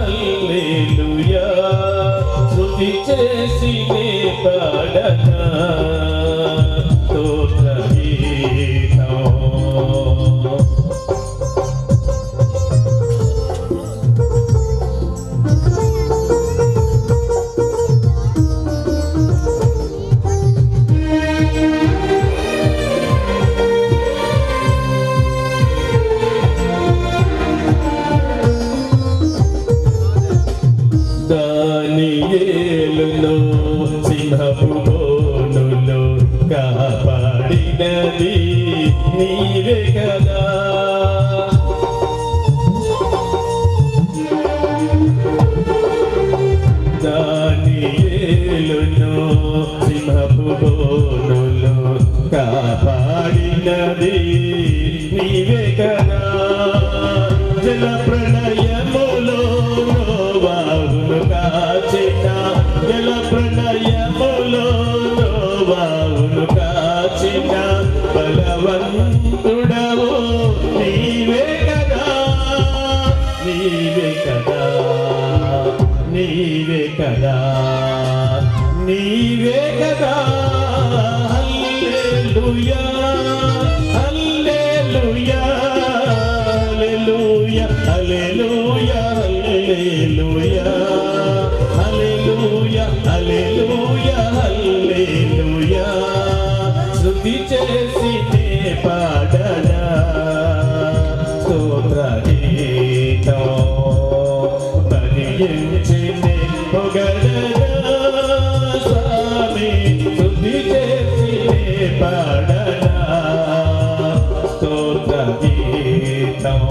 హల్లెలూయా స్తుతి చేసి నే పాడనా స్తోత్ర గీతం దానియేలును సింహపు బోనులో కాపాడినది నీవే కదా దానియేలును సింహపు బోనులో కాపాడినది నీవే కదా జల ప్రళయములో నోవాహును కాచిన జల ప్రళయములో నోవాహును కాచిన బలవంతుడవు నీవే కదా నీవే కదా నీవే కదా నీవే కదా హల్లెలూయా హల్లెలూయా హల్లెలూయా హల్లెలూయా హల్లెలూయా హల్లెలూయా హల్లెలూయా స్తుతి చేసి నే పాడనా స్తోత్ర గీతం భరించి నే పొగడనా స్వామి స్తుతి చేసి నే పాడనా స్తోత్ర గీతం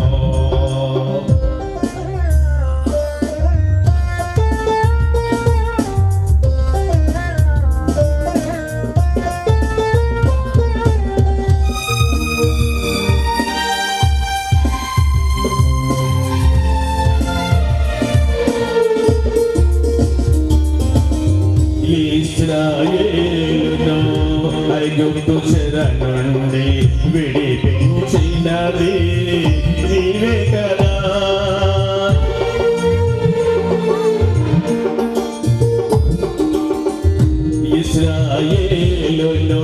ఇశ్రాయేలును ఐగుప్తు చెర నుండి విడిపించినది నీవే కదా ఇశ్రాయేలును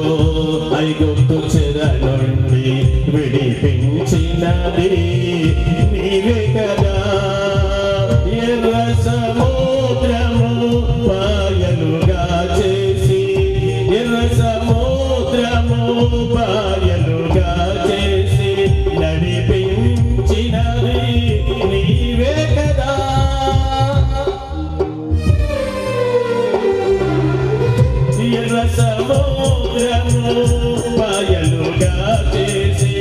ఐగుప్తు చెర నుండి విడిపించినది నీవే కదా ఎర్ర సముద్రము పాయలుగా చేసి ఎర్ర సముద్రము పాయలుగా చేసి నడిపించినది నీవే కదా ఎర్ర సముద్రము పాయలుగా చేసి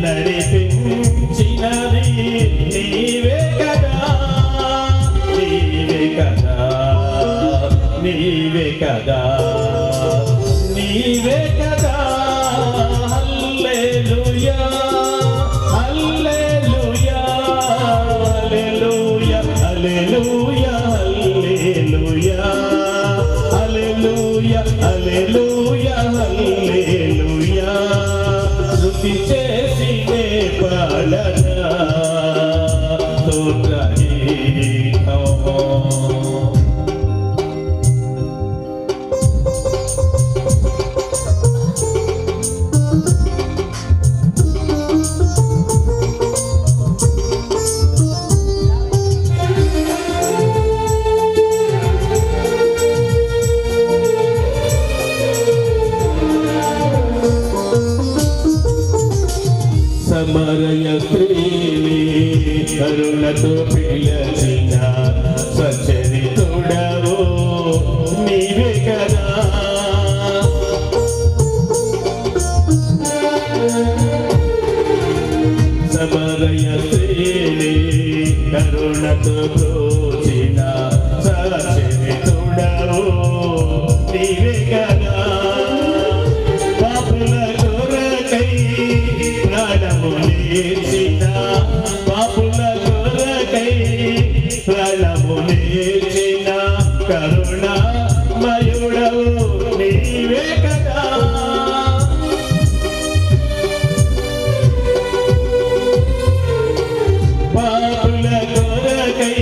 నడిపించినది నీవే కదా నీవే కదా నీవే కదా నీవే కదా హల్లెలూయా హల్లెలూయా హల్లెలూయా హల్లెలూయా హల్లెలూయా హల్లెలూయా హల్లెలూయా స్తుతి చేసి నే పాడనా స్తోత్ర గీతం సమరయ స్త్రీని కరుణతో పిలచిన సచరితుడవు నీవే కదా సమరయ స్త్రీని కరుణతో ప్రోచిన సచరితుడవు నీవే కదా పాపుల కొరకై ప్రాణమునిచ్చిన పాపుల కొరకై ప్రాణమునిచ్చిన కరుణామయుడవు నీవే కదా పాపుల కొరకై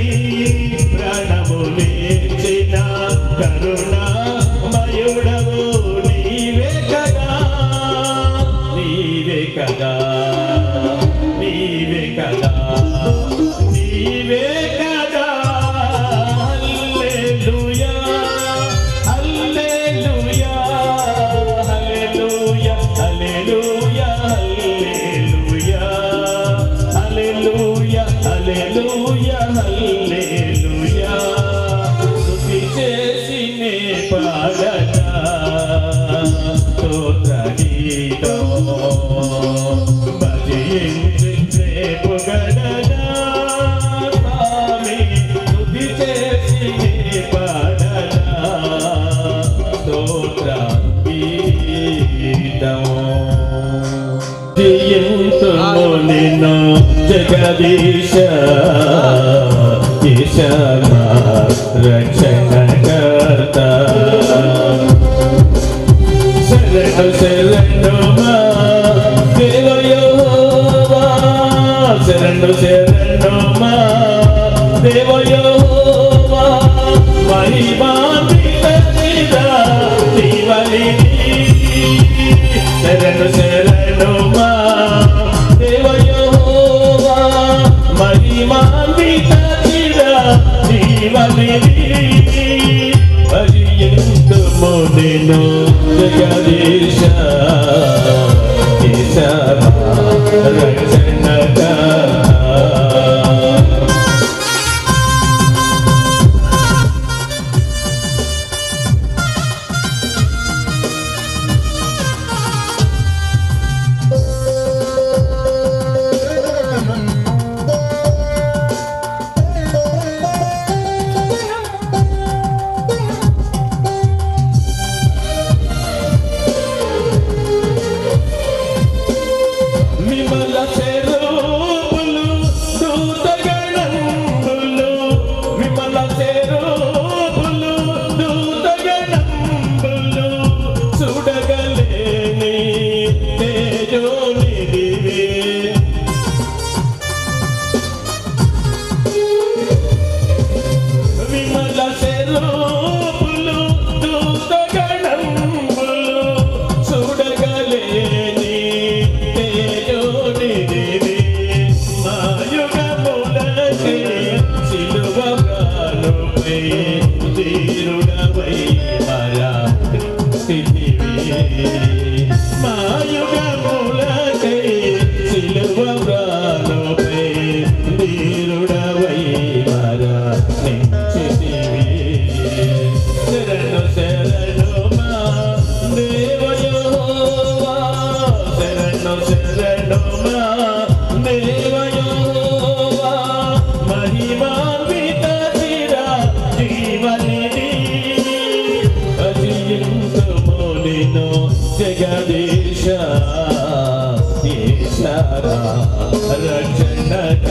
జగదీశ ఈశా రక్షణకర్త శరణు శరణు మా దేవ యెహోవా శరణు శరణు మా దేవ యెహోవా మహిమాన్విత జీవనిధి శరణు శరణు మా దేవ యెహోవా మహిమాన్విత జీవనిధి భజింతుము నిన్ను జగదీశ ఈశా రక్షణకర్త జగదీశ ఈశా రక్షణకర్త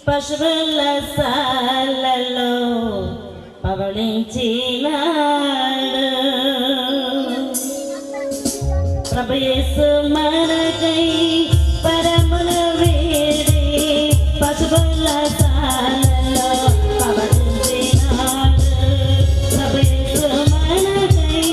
పశువుల సాలలో పవళించినాడు ప్రభు యేసు మనకై పరమును వీడి పశువుల సాలలో పవళించినాడు ప్రభు యేసు మనకై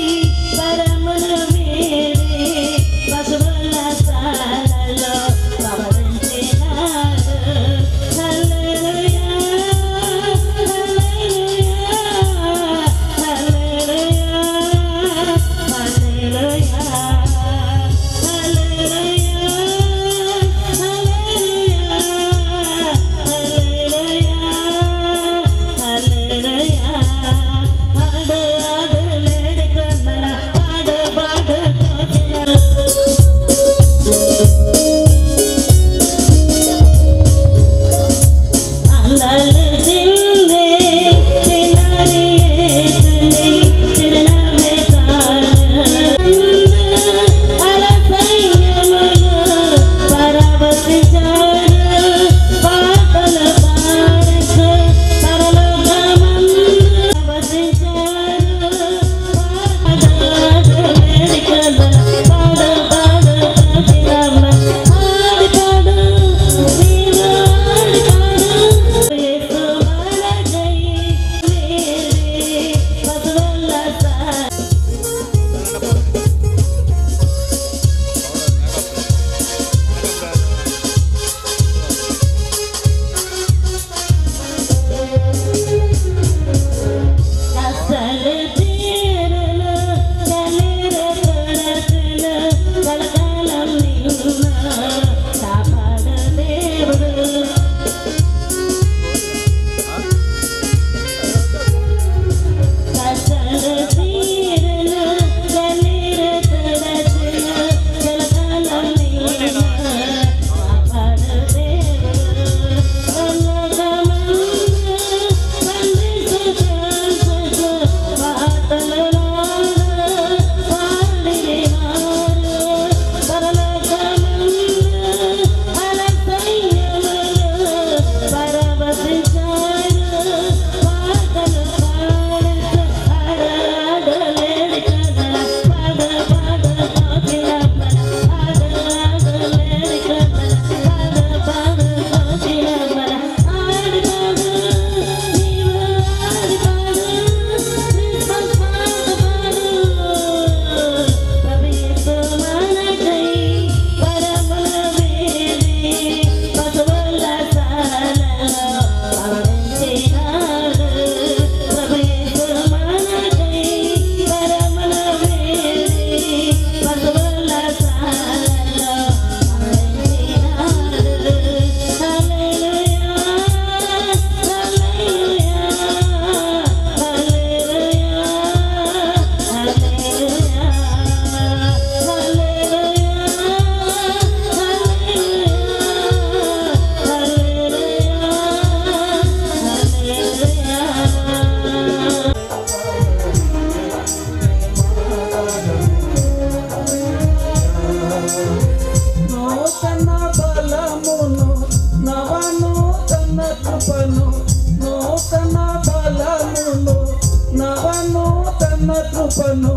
కృపను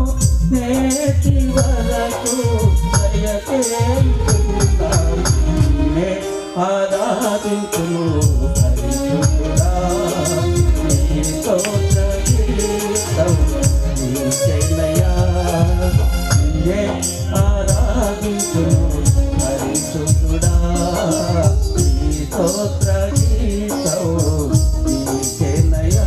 నేటి వరకు దయచేయుచున్నాను ఆరాధించును పరిశుద్ధుడా నీ స్తోత్ర గీతం నీకేనయ్యా నిన్నే ఆరాధించును పరిశుద్ధుడా నీ స్తోత్ర గీతం నీకేనయ్యా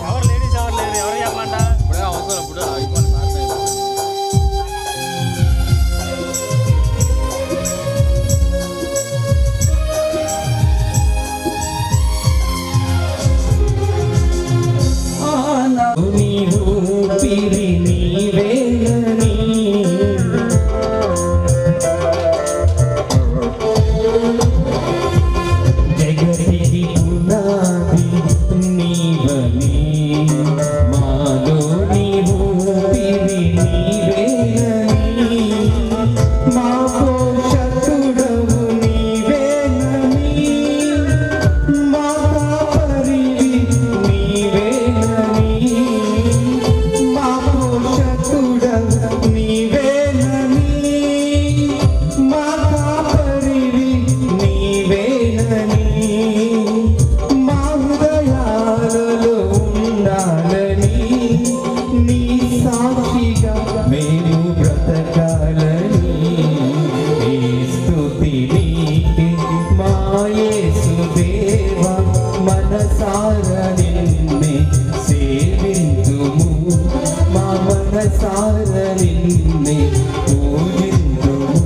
ఎవరు లేడీస్ ఎవరు లేరు ఎవరు చెప్పమంట ఇప్పుడే అవసరం ఇప్పుడు అయిపోయింది నీవు పిరి నీవేనని జగతికి పునాది నీవని మాలో నీవు పిరి నీవేనని మా పోషకుడవు నీవేనని మా కాపరివి నీవేనని మా పోషకుడవు నీవేనని మా కాపరివి నీవేనని మా హృదయాలలో ఉండాలని నీ సాక్షిగా మేము బ్రతకాలని నీ స్తుతి నీకే మా యేసుదేవా మనసార నిన్నే సేవింతుము మా మనసార నిన్నే పూజింతుము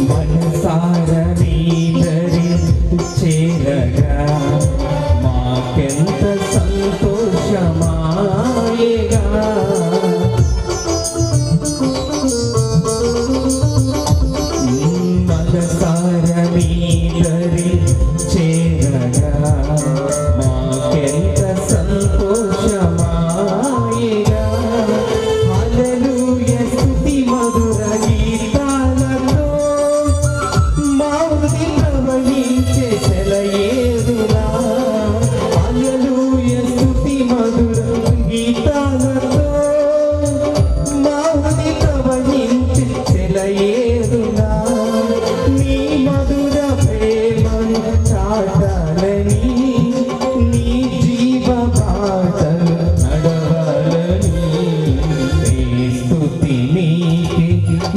మనసార నీదరి చేరగా మాకెంత సంతోషమాయేగా మనసార నీదరి చేరగా మాకెంత సంతోషమాయేగా హల్లెలూయా స్తుతి మధుర గీతాలతో మౌది ప్రవహించే సెలయేరులా హల్లెలూయా స్తుతి మధుర గీతాలతో మౌది ప్రవహించే సెలయేరులా నీ మధుర ప్రేమను చాటాలని నీ జీవ బాటలు నడవాలని నీ స్తుతి నీకే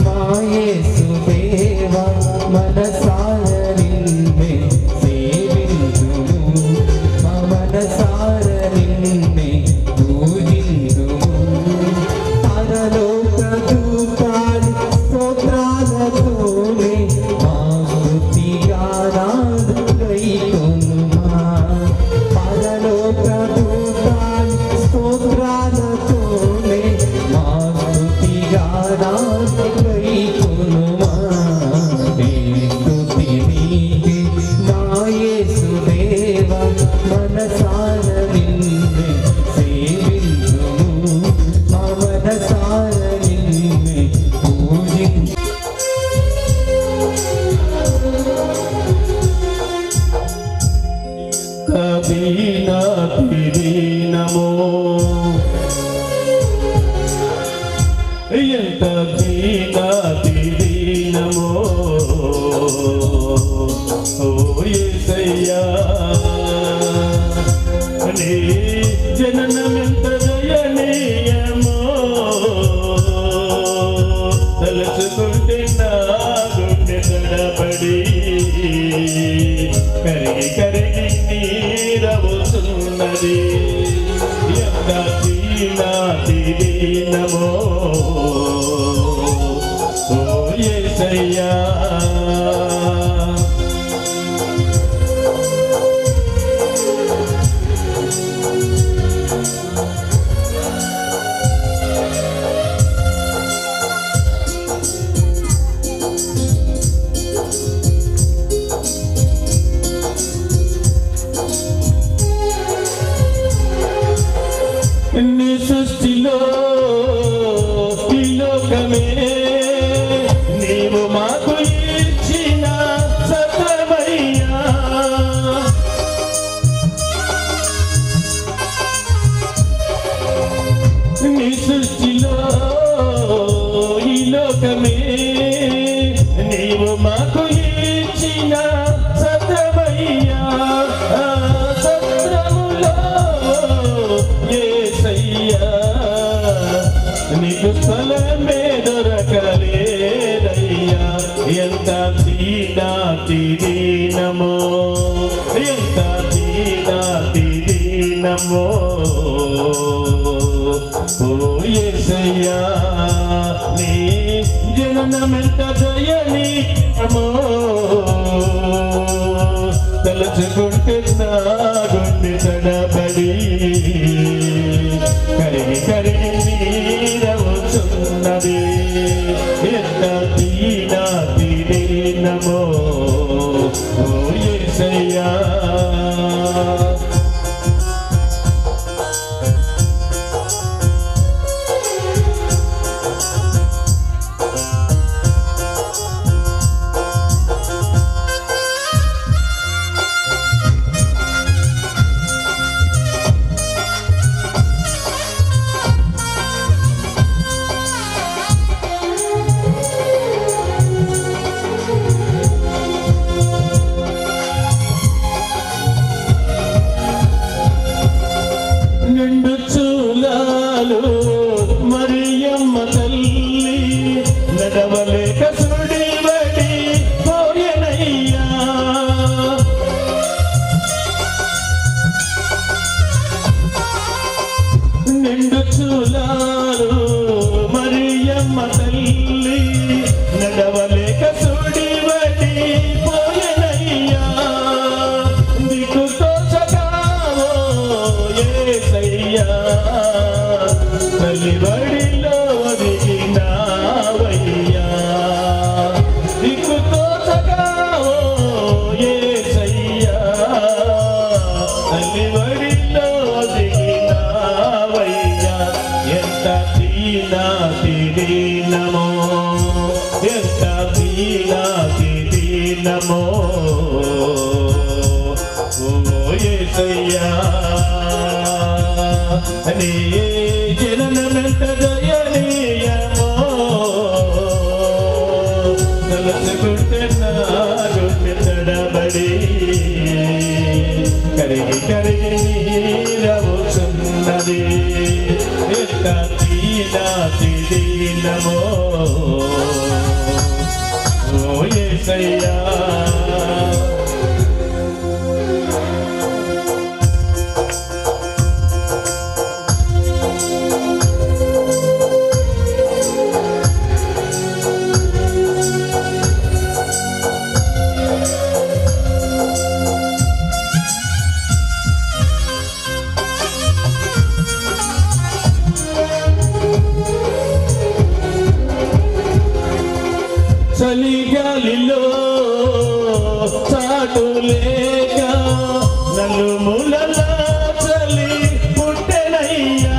మా యేసుదేవా మనసార నిన్నే సేవింతుము మా మనసార నిన్నే పూజింతుము పరలోక దూతాలి స్తోత్రాలతోనే మా స్తుతి గానాలు గైకొనుమా పరలోక దూతాలి స్తోత్రాలతోనే మా స్తుతి గానాలు గైకొనుమా నీ స్తుతి నీకే మా యేసుదేవా మనసార నిన్నే సేవింతుము మా మనసార నిన్నే పూజింతుము కబీనా తిరీనమో ఎంత బీనా తిరీనమో ఓ యేసయ్యా నీ జననమెంత దయనీయమో తలచుకుంటే నా గుండె తడబడి కరిగి కరిగి నీరవు ఓ యేసయ్యా నీ సృష్టిలో ఈ లోకమే నీవు మాకు ఇచ్చిన సత్యమయ్యా నీ సృష్టిలో ఈ లోకమే నీవు మాకు ఇచ్చిన సత్యమయ్యా నీకు స్థలమే దొరకలేదయ్యా ఎంత దీనమో ఎంత దీనమో ఓ యేసయ్యా నీ జననమెంత దయనీయమో తలచుకుంటే నా గుండె తడబడి కరిగి కరిగి నీరవుచున్నది ఎంత దీనమో ఓ యేసయ్యా నిండు చూలాలు మరియమ్మ తల్లి నడవలేక సుడివడి పోయెనయ్యా నిండు చూలాలు మరియమ్మ తల్లి నడవలేక సుడివడి పోయెనయ్యా దిక్కుతో తల్లిబడిలో దిగినావయ్యా దిక్కుతో సగావో యేసయ్యా తల్లిబడిలో దిగినావయ్యా ఎంత దీనమో ఎంత దీనమో ఓ యేసయ్యా నీ జననమెంత దయనీయమో తలచుకుంటే నా గుండె తడబడి కరిగి కరిగి నీరవుచున్నది ఎంత దీనమో ఓ యేసయ్యా చలిగాలిలో చాటు లేక నలుమూలలా చలి పుట్టెనయ్యా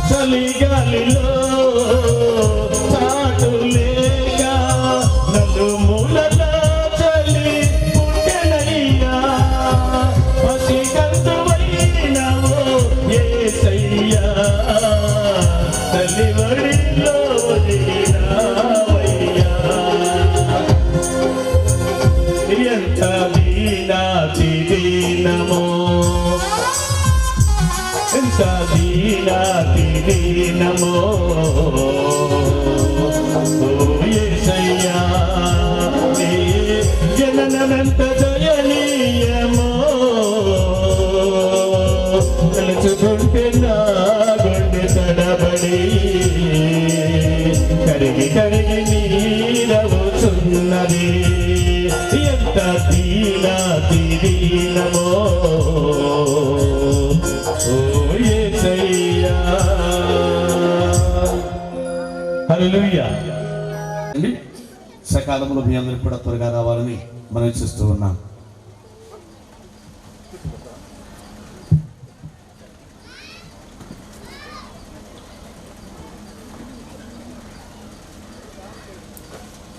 చలిగాలిలో చాటు లేక నలుమూలలా చలి పుట్టెనయ్యా పసికందువైనవో యేసయ్యా తల్లిబడిలో దిగినావయ్యా ఎంత దీనమో ఎంత దీనమో ఓ యేసయ్యా నీ జననమెంత దయనీయమో తలుచుకుంటే నా గుండె తడబడి కరిగి కరిగి నీరవుచున్నది ఎంత దీనమో ఓ యేసయ్యా. హల్లెలూయా. సకాలంలో మీ అందరికి కూడా త్వరగా రావాలని మనం చేస్తూ ఉన్నాం.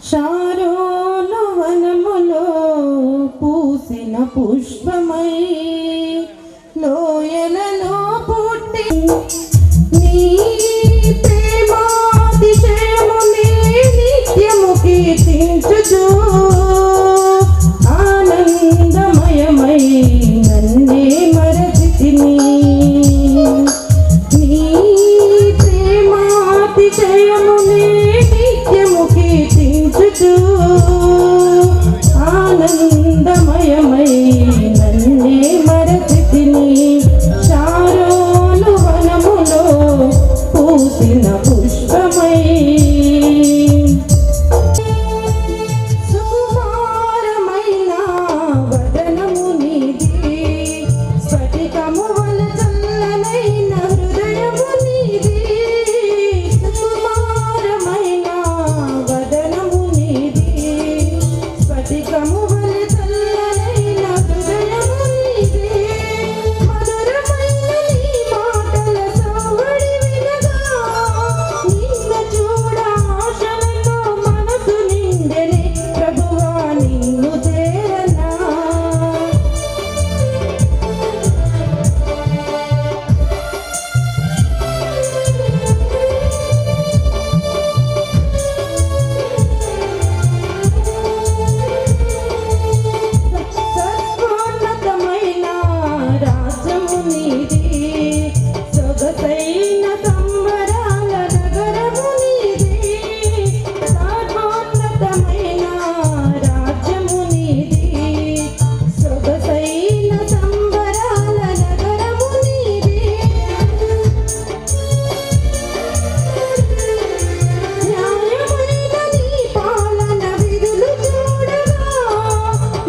శారోను వనములో పూసిన పుష్పమై లోయలలో పుట్టి నీ ప్రేమాతిశయమునే నిత్యము కీర్తించుచు ఆనందమయమై నన్నే మరచితిని. నీ ప్రేమాతిశయమునే నిత్యము కీర్తించుచు ఆనందమయమై నన్నే మరచితిని. శారోను వనములో పూసిన పుష్పమై సుకుమారమైన వదనము నీది స్ఫటికము వల చల్లనైన హృదయము నీది. సుకుమారమైన వదనము నీది స్ఫటికము వల చల్లనైన హృదయము నీది. మధురమైన నీ మాటల సవ్వడి వినగా నిన్ను చూడ ఆశలతో మనసు నిండెనే ప్రభువా నిన్ను చేరనా. సర్వోన్నతమైన రాజ్యము నీది సొగసైన సంబరాల నగరము నీది. సర్వోన్నతమైన రాజ్యము నీది సొగసైన సంబరాల నగరము నీది. న్యాయమైన నీ పాలన విధులు చూడగా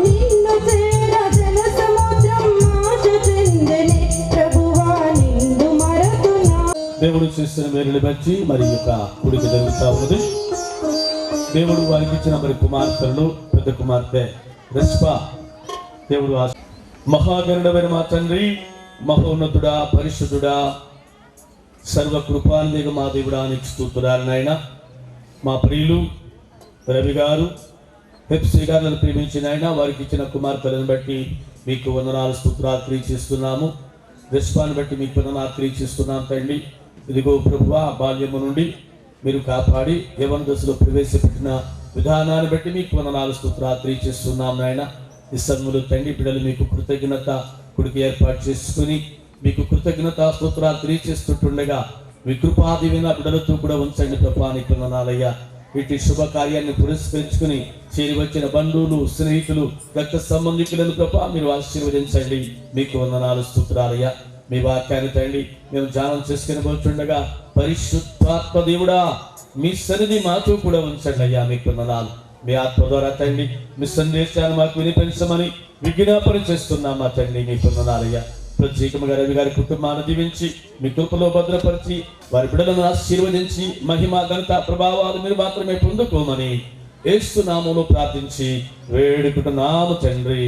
నిన్ను చేర జల సముద్రం ఆశ చెందెనే ప్రభువా నిన్ను మరతునా. దేవుడు చేసిన మేలుని బట్టి మరి ఈ యొక్క కుడికి జరుగుతూ ఉన్నది. దేవుడు వారికి ఇచ్చిన మరి కుమార్తెలను పెద్ద కుమార్తె రష్పా దేవుడు మహాగరుడమైన మా తండ్రి, మహోన్నతుడా, పరిశుద్ధుడా, సర్వకృపానిధిగా మా దేవుడా నీకు స్తుతులాలు నాయన. మా ప్రియులు రవి గారు హెప్సీ గారులను ప్రేమించిన ఆయన వారికి ఇచ్చిన కుమార్తెలను బట్టి మీకు వందనాలు స్తుతులాలు తెలియజేస్తున్నాము. రష్పాను బట్టి మీకు వందనాలు తెలియజేస్తున్నాం తండ్రి. ఇదిగో ప్రభువా, బాల్యము నుండి మీరు కాపాడి యవ్వన దశలో ప్రవేశపెట్టిన విధానాన్ని బట్టి మీకు వందనాలు స్తుతులాలు తెలియజేస్తున్నాం నాయన. ఈ సన్ములు తండ్రి బిడ్డలు మీకు కృతజ్ఞత కుడికి ఏర్పాటు చేసుకుని మీకు కృతజ్ఞత స్తోత్రాలు తెలియజేస్తుండగా మీ కృపాదివిన బిడ్డలతో కూడా ఉంచండి ప్రభా, నీకు వందనాలయ్యా. వీటి శుభకార్యాన్ని పురస్కరించుకుని చేరి వచ్చిన బంధువులు, స్నేహితులు, రక్త సంబంధికులను ప్రభా మీరు ఆశీర్వదించండి. మీకు వందనాలు స్తోత్రాలయ్యా. మీ వాక్యాన్ని తండ్రి మేము ధ్యానం చేసుకుని పోతుండగా పరిశుద్ధాత్మ దేవుడా మీ సన్నిధి మాతో కూడా ఉంచండి అయ్యా. మీకు వందనాలు. మీ ఆత్మ ద్వారా తండ్రి మీ సందేశాన్ని మాకు వినిపించమని విజ్ఞాపన చేస్తున్నాం మా తండ్రి. మీకు వందనాలయ్యా. ప్రత్యేకంగా రవి గారి కుటుంబాన్ని దీవించి మీ కృపలో భద్రపరిచి వారి బిడ్డలను ఆశీర్వదించి మహిమ ఘనత ప్రభావాలు మీరు మాత్రమే పొందుకోమని యేసు నామములో ప్రార్థించి వేడుకుంటున్నాము తండ్రి.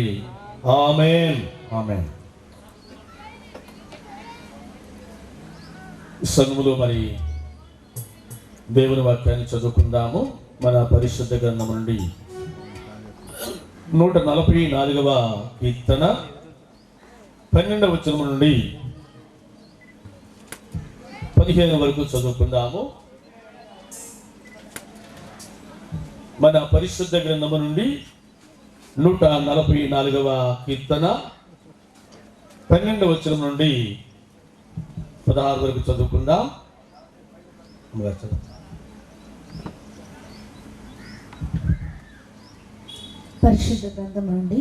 ఆమేన్. ఆమేన్. సంఘములో మరి దేవుని వాక్యాన్ని చదువుకుందాము. మన పరిశుద్ధ గ్రంథం నుండి 144వ కీర్తన 12వ వచనం నుండి 15 వరకు చదువుకుందాము. మన పరిశుద్ధ గ్రంథము నుండి 144వ కీర్తన 12వ వచనం నుండి 16 వరకు చదువుకుందాం. పరిశుద్ధ గ్రంథం నుండి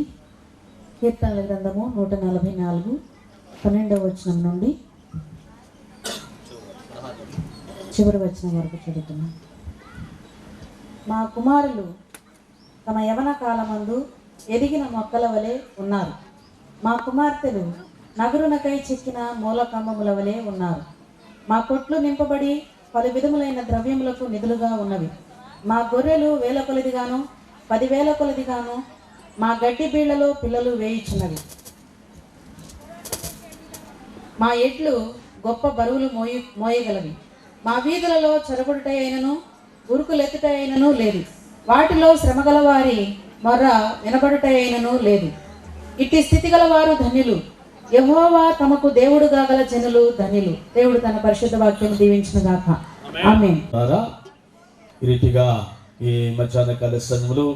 కీర్తనల గ్రంథము 144 12వ వచనం నుండి చివరి వచనం వరకు చదువుతున్నాం. మా కుమారులు తమ యవన కాలమందు ఎదిగిన మొక్కల వలె ఉన్నారు. మా కుమార్తెలు నగరునకై చెక్కిన మూలకంబముల వలె ఉన్నారు. మా కొట్లు నింపబడి పలు విధములైన ద్రవ్యములకు నిధులుగా ఉన్నవి. మా గొర్రెలు 1000 కొలదిగాను 10,000 కొలదిగాను మా గడ్డి బీళ్లలో పిల్లలు వేయుచున్నవి. మా ఎడ్లు గొప్ప బరువులు మోయగలవి. మా వీధులలో చొరబడుట అయినను ఉరుకులెత్తుట అయినను లేదు. వాటిలో శ్రమగల వారి మొర్ర వినబడుట అయినను లేదు. ఇట్టి స్థితి గల వారు ధన్యులు. యెహోవా తమకు దేవుడుగా గల జనులు ధన్యులు. దేవుడు తన పరిశుద్ధ వాక్యం దీవించును గాక. ఆమేన్. ఈ రీతిగా ఈ మధ్యాహ్న కాల సమయంలో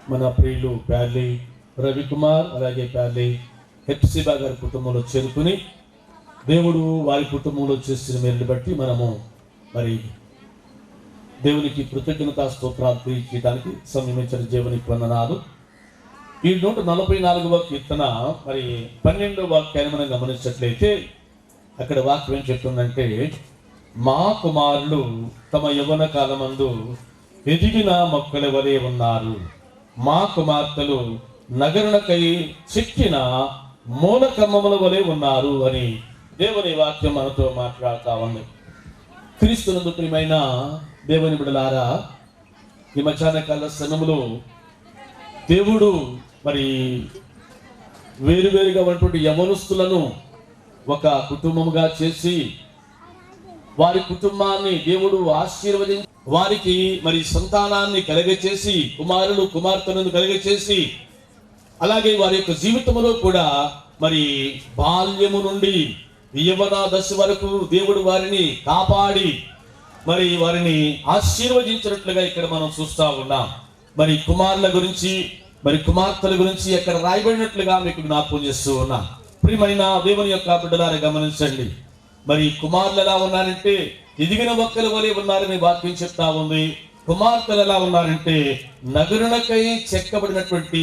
మన ప్రియులు ప్యార్లీ రవికుమార్ అలాగే ప్యార్లీ హెప్సిబా గారి కుటుంబంలో చేరుకుని దేవుడు వారి కుటుంబంలో చేసిన మేలుని బట్టి మనము మరి దేవునికి కృతజ్ఞతా స్తోత్రాలు తెలియజేయడానికి సంయమించిన దేవునికి వందనాలు. ఈ 144వ కీర్తన మరి 12వ వాక్యాన్ని మనం గమనించినట్లయితే అక్కడ వాక్యం ఏం చెప్తుందంటే, మా కుమారులు తమ యవ్వన కాలమందు ఎదిగిన మొక్కల వలె ఉన్నారు. మా కుమార్తెలు నగరునకై చెక్కిన మూలకమ్మముల వలె ఉన్నారు అని దేవుని వాక్యం మనతో మాట్లాడుతూ ఉంది. క్రీస్తునందు ప్రియమైన దేవుని బిడ్డలారా, ఈ మధ్యాహ్న కాల సమయంలో దేవుడు మరి వేరువేరుగా ఉన్నటువంటి యవనస్తులను ఒక కుటుంబముగా చేసి వారి కుటుంబాన్ని దేవుడు ఆశీర్వదించి వారికి మరి సంతానాన్ని కలగచేసి కుమారులు కుమార్తెలను కలగచేసి అలాగే వారి యొక్క జీవితంలో కూడా మరి బాల్యము నుండి యవ్వన దశ వరకు దేవుడు వారిని కాపాడి మరి వారిని ఆశీర్వదించినట్లుగా ఇక్కడ మనం చూస్తూ ఉన్నాం. మరి కుమారుల గురించి మరి కుమార్తెల గురించి అక్కడ రాయబడినట్లుగా మీకు జ్ఞాపకం చేస్తూ ఉన్నా. ప్రియమైన దేవుని యొక్క బిడ్డలారా గమనించండి. మరి కుమారులు ఎలా ఉన్నారంటే ఎదిగిన మొక్కల వలె ఉన్నారని వాక్యం చెప్తా ఉంది. కుమార్తెలు ఎలా ఉన్నారంటే నగరునకై చెక్కబడినటువంటి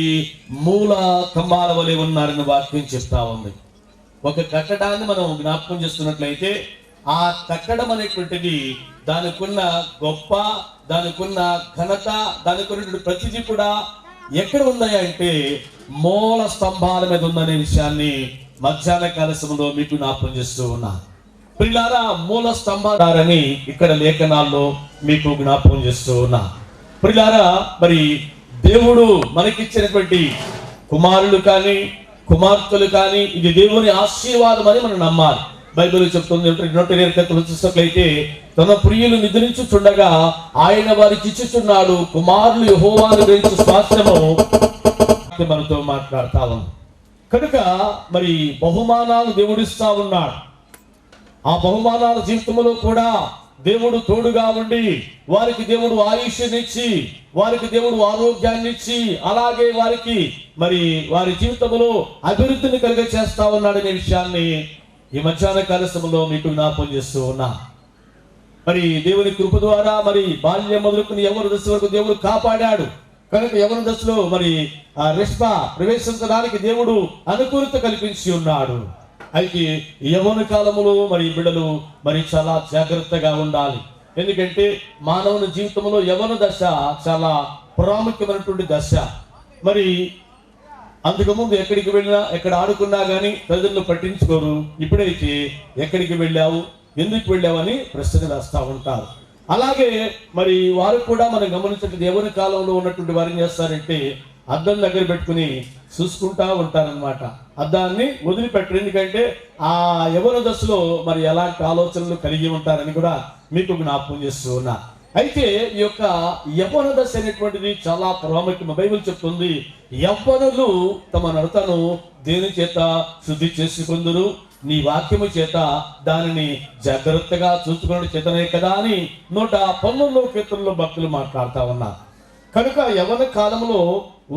మూల కమ్మాల వలె ఉన్నారని వాక్యం చెప్తా ఉంది. ఒక కట్టడాన్ని మనం జ్ఞాపకం చేస్తున్నట్లయితే ఆ కట్టడం అనేటువంటిది దానికున్న గొప్ప, దానికున్న ఘనత, దానికున్న ప్రతిదీ కూడా ఎక్కడ ఉన్నాయా అంటే మూల స్తంభాల మీద ఉందనే విషయాన్ని మధ్యాహ్న కాల సమయంలో మీకు జ్ఞాపకం చేస్తూ ఉన్నా. ప్రియులారా, మూల స్తంభాలని ఇక్కడ లేఖనాల్లో మీకు జ్ఞాపకం చేస్తూ ఉన్నా. ప్రియులారా, మరి దేవుడు మనకిచ్చినటువంటి కుమారులు కానీ కుమార్తెలు కానీ ఇది దేవుని ఆశీర్వాదం అని మనం నమ్మాలి. బైబిల్ చెప్తుంది. 1 చూసినట్లయితే తన ప్రియులు నిద్రించుచుండగా ఆయన వారికి ఇచ్చుచున్నాడు కుమారులు యెహోవాను గురించి స్వాస్థ్యము మనతో మాట్లాడుతా ఉంది. కనుక మరి బహుమానాలు దేవుడిస్తా ఉన్నాడు. ఆ బహుమానాల జీవితంలో కూడా దేవుడు తోడుగా ఉండి వారికి దేవుడు ఆయుష్నిచ్చి వారికి దేవుడు ఆరోగ్యాన్ని ఇచ్చి అలాగే వారికి మరి వారి జీవితంలో అభివృద్ధిని కలిగ చేస్తా ఉన్నాడనే విషయాన్ని ఈ మధ్యాహ్న కాల సమయంలో మీకు జ్ఞాపకం చేస్తూ ఉన్నా. మరి దేవుని కృప ద్వారా మరి బాల్యం మొదలుకుని యవ్వన దశ వరకు దేవుడు కాపాడాడు. కనుక యవ్వన దశలో మరి ఆ రెష్మ ప్రవేశించడానికి దేవుడు అనుకూలత కల్పించి ఉన్నాడు. అయితే యవ్వన కాలములో మరి బిడ్డలు మరి చాలా జాగ్రత్తగా ఉండాలి. ఎందుకంటే మానవుని జీవితంలో యవ్వన దశ చాలా ప్రాముఖ్యమైనటువంటి దశ. మరి అంతకుముందు ఎక్కడికి వెళ్ళినా ఎక్కడ ఆడుకున్నా కానీ ప్రజలను పట్టించుకోరు. ఇప్పుడైతే ఎక్కడికి వెళ్ళావు, ఎందుకు వెళ్ళావని ప్రశ్నలు వేస్తూ ఉంటారు. అలాగే మరి వారు కూడా మనం గమనించినట్టు యవ్వన కాలంలో ఉన్నటువంటి వారు ఏం చేస్తారంటే అద్దం దగ్గర పెట్టుకుని చూసుకుంటా ఉంటారనమాట. అద్దాన్ని వదిలిపెట్టరు. ఎందుకంటే ఆ యవ్వన దశలో మరి ఎలాంటి ఆలోచనలు కలిగి ఉంటారని కూడా మీకు జ్ఞాపకం చేస్తూ ఉన్నా. అయితే ఈ యొక్క యవ్వన దశ అనేటువంటిది చాలా ప్రాముఖ్యం. బైబిల్ చెప్తుంది, యవ్వనులు తమ నడతను దేని చేత శుద్ధి చేసుకుందురు, నీ వాక్యము చేత దానిని జాగ్రత్తగా చూసుకునే చేతనే కదా అని 119వ కీర్తనలో భక్తులు మాట్లాడుతూ ఉన్నారు. కనుక యవ్వన కాలంలో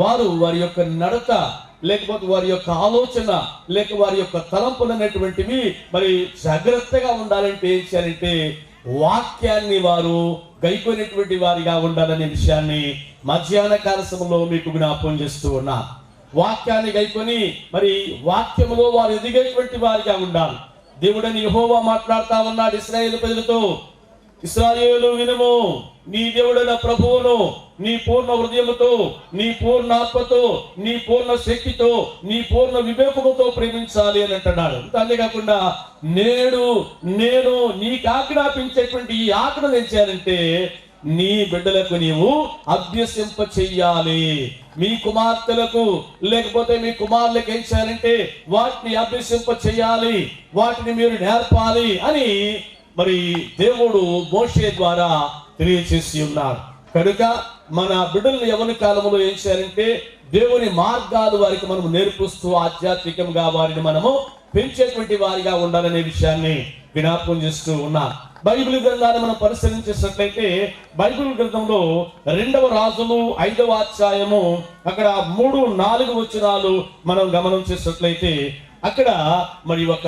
వారి యొక్క నడత లేకపోతే వారి యొక్క ఆలోచన లేక వారి యొక్క తలంపులు అనేటువంటివి మరి జాగ్రత్తగా ఉండాలంటే ఏం చేయాలంటే వాక్యాన్ని వారు గైకొనేటువంటి వారిగా ఉండాలనే విషయాన్ని మధ్యాహ్న కాల సమయంలో మీకు జ్ఞాపకం చేస్తూ ఉన్నా. వాక్యాన్ని గైకొని మరి వాక్యములో వారు ఎదిగేటువంటి వారిగా ఉండాలి. దేవుడని యెహోవా మాట్లాడుతా ఉన్నాడు ఇశ్రాయేలు ప్రజలతో, ఇశ్రాయేలు వినుము, నీ దేవుడైన ప్రభువును నీ పూర్ణ హృదయముతో, నీ పూర్ణ ఆత్మతో, నీ పూర్ణ శక్తితో, నీ పూర్ణ వివేకముతో ప్రేమించాలి అని అంటున్నాడు. అంతేకాకుండా నేను నీకు ఆజ్ఞాపించేటువంటి ఈ ఆజ్ఞను ఏం చేయాలంటే నీ బిడ్డలకు నీవు అభ్యసింప చెయ్యాలి. మీ కుమార్తెలకు లేకపోతే మీ కుమారులకు ఏం చేయాలంటే వాటిని అభ్యసింప చెయ్యాలి, వాటిని మీరు నేర్పాలి అని మరి దేవుడు మోషే ద్వారా తెలియచేసి ఉన్నాడు. కనుక మన బిడ్డలను యవ్వన కాలంలో ఏం చేయాలంటే దేవుని మార్గాలు వారికి మనం నేర్పిస్తూ ఆధ్యాత్మికంగా వారిని మనము పెంచేటువంటి వారిగా ఉండాలనే విషయాన్ని జ్ఞాపకం చేస్తూ ఉన్నా. బైబిల్ గ్రంథాన్ని మనం పరిశీలించేసినట్లయితే బైబిల్ గ్రంథంలో 2వ రాజులు 5వ అధ్యాయము అక్కడ 3-4 వచనాలు మనం గమనం చేసినట్లయితే అక్కడ మరి ఒక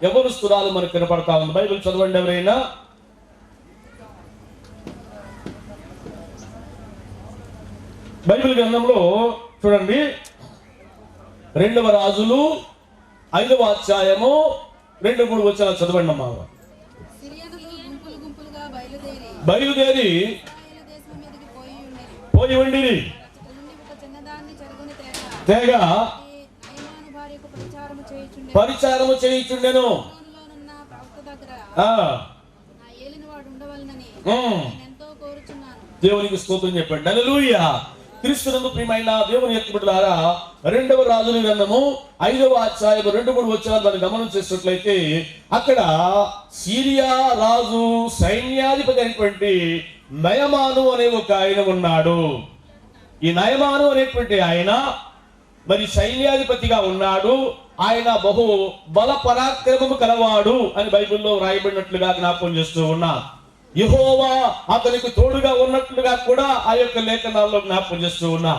యవ్వనస్తురాలు మనకు కనపడతా ఉంది. బైబిల్ చదవండి ఎవరైనా. బైబిల్ గ్రంథంలో చూడండి 2వ రాజులు 5వ అధ్యాయము 2-3 వచనాలు చదవండి అమ్మా. బయలుదేరి పోయి ఉండిరి, తేగా పరిచారము చేయుచుండెను. దేవునికి స్తోత్రం చెప్పండి. హల్లెలూయా. క్రీస్తునందు ప్రియమైన దేవుని యొక్క బిడ్డలారా, 2వ రాజుల గ్రంథము 5వ అధ్యాయము 2-3 వచనాలు మనం గమనం చేసినట్లయితే అక్కడ సిరియా రాజు సైన్యాధిపతి అయినటువంటి నయమాను అనే ఒక ఆయన ఉన్నాడు. ఈ నయమాను అనేటువంటి ఆయన మరి సైన్యాధిపతిగా ఉన్నాడు. ఆయన బహు బల పరాక్రమము కలవాడు అని బైబిల్లో రాయబడినట్లుగా జ్ఞాపకం చేస్తూ ఉన్నా. యెహోవా అతనికి తోడుగా ఉన్నట్లుగా కూడా ఆ యొక్క లేఖనాల్లో జ్ఞాపకం చేస్తూ ఉన్నా.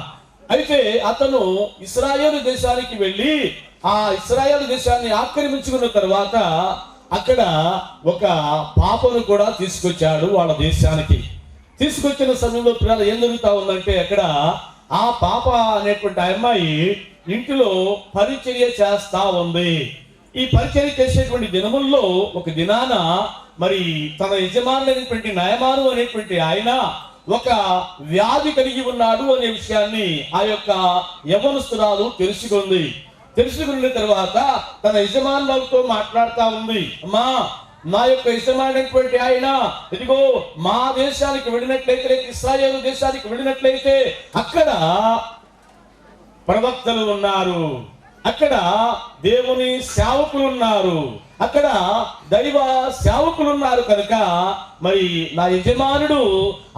అయితే అతను ఇశ్రాయేలు దేశానికి వెళ్ళి ఆ ఇశ్రాయేలు దేశాన్ని ఆక్రమించుకున్న తర్వాత అక్కడ ఒక పాపను కూడా తీసుకొచ్చాడు వాళ్ళ దేశానికి. తీసుకొచ్చిన సమయంలో పిల్లలు ఏం జరుగుతా ఉందంటే అక్కడ ఆ పాప అనేటువంటి అమ్మాయి ఇంటిలో పరిచర్య చేస్తా ఉంది. ఈ పరిచర్య చేసేటువంటి దినముల్లో ఒక దినాన మరి తన యజమానులైనటువంటి నయమాను అనేటువంటి ఆయన ఒక వ్యాధి కలిగి ఉన్నాడు అనే విషయాన్ని ఆ యొక్క యవ్వనస్తురాలు తెలుసుకున్న తర్వాత తన యజమానులతో మాట్లాడుతా ఉంది. అమ్మా, నా యొక్క యజమానైనటువంటి ఆయన ఇదిగో మా దేశానికి వెళ్ళినట్లయితే, ఇశ్రాయేలు దేశానికి వెళ్ళినట్లయితే అక్కడ ప్రవక్తలు ఉన్నారు, అక్కడ దేవుని సేవకులు ఉన్నారు, అక్కడ దైవ సేవకులు ఉన్నారు. కనుక మరి నా యజమానుడు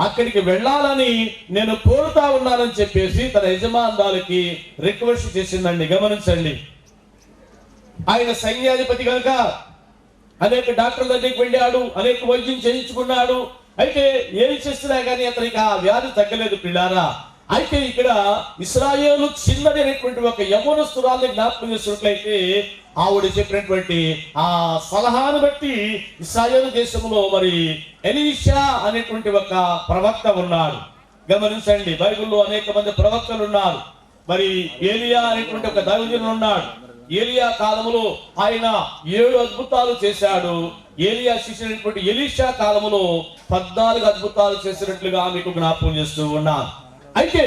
అక్కడికి వెళ్ళాలని నేను కోరుతా ఉన్నానని చెప్పేసి తన యజమానురాలకి రిక్వెస్ట్ చేసిందండి. గమనించండి. ఆయన సైన్యాధిపతి కనుక అనేక డాక్టర్ల దగ్గరికి వెళ్ళాడు, అనేక వైద్యం చేయించుకున్నాడు. అయితే ఏమి చేస్తున్నా కానీ అతనికి ఆ వ్యాధి తగ్గలేదు పిల్లారా. అయితే ఇక్కడ ఇశ్రాయేలు చిన్నది అనేటువంటి ఒక యవ్వనస్తురాల్ని జ్ఞాపకం చేసినట్లయితే ఆవిడ చెప్పినటువంటి ఆ సలహాను బట్టి ఇశ్రాయేలు దేశంలో మరి ఎలీషా అనేటువంటి ఒక ప్రవక్త ఉన్నాడు. గమనించండి, బైబిల్లో అనేక మంది ప్రవక్తలు ఉన్నారు. మరి ఏలియా అనేటువంటి ఒక దైవజనుడు ఉన్నాడు. ఏలియా కాలములో ఆయన 7 అద్భుతాలు చేశాడు. ఏలియా శిష్యుడైనటువంటి ఎలీషా కాలములో 14 అద్భుతాలు చేసినట్లుగా మీకు జ్ఞాపకం చేస్తూ ఉన్నాను. అయితే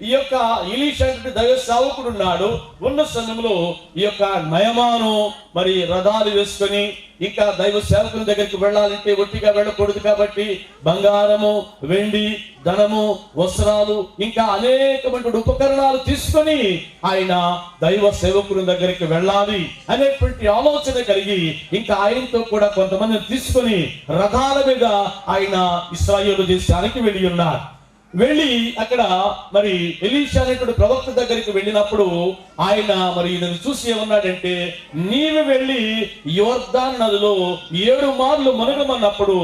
ఈ యొక్క ఎలీషా దైవ సేవకుడు ఉన్నాడు. ఉన్న సమయంలో ఈ యొక్క నయమాను మరి రథాలు వేసుకొని ఇంకా దైవ సేవకుని దగ్గరికి వెళ్ళాలంటే ఒట్టిగా వెళ్ళకూడదు కాబట్టి బంగారము, వెండి, ధనము, వస్త్రాలు ఇంకా అనేకమైన ఉపకరణాలు తీసుకొని ఆయన దైవ సేవకుని దగ్గరికి వెళ్ళాలి అనేటువంటి ఆలోచన కలిగి ఇంకా ఆయనతో కూడా కొంతమందిని తీసుకొని రథాల మీద ఆయన ఇశ్రాయేలు దేశానికి వెళ్ళి ఉన్నారు. వెళ్ళి అక్కడ మరి ఎలీషా అనేటువంటి ప్రవక్త దగ్గరికి వెళ్ళినప్పుడు ఆయన మరి ఈయనను చూసి ఏమన్నాడంటే, నీవు వెళ్ళి యోర్దాను నదిలో 7 మార్లు మునగమన్నప్పుడు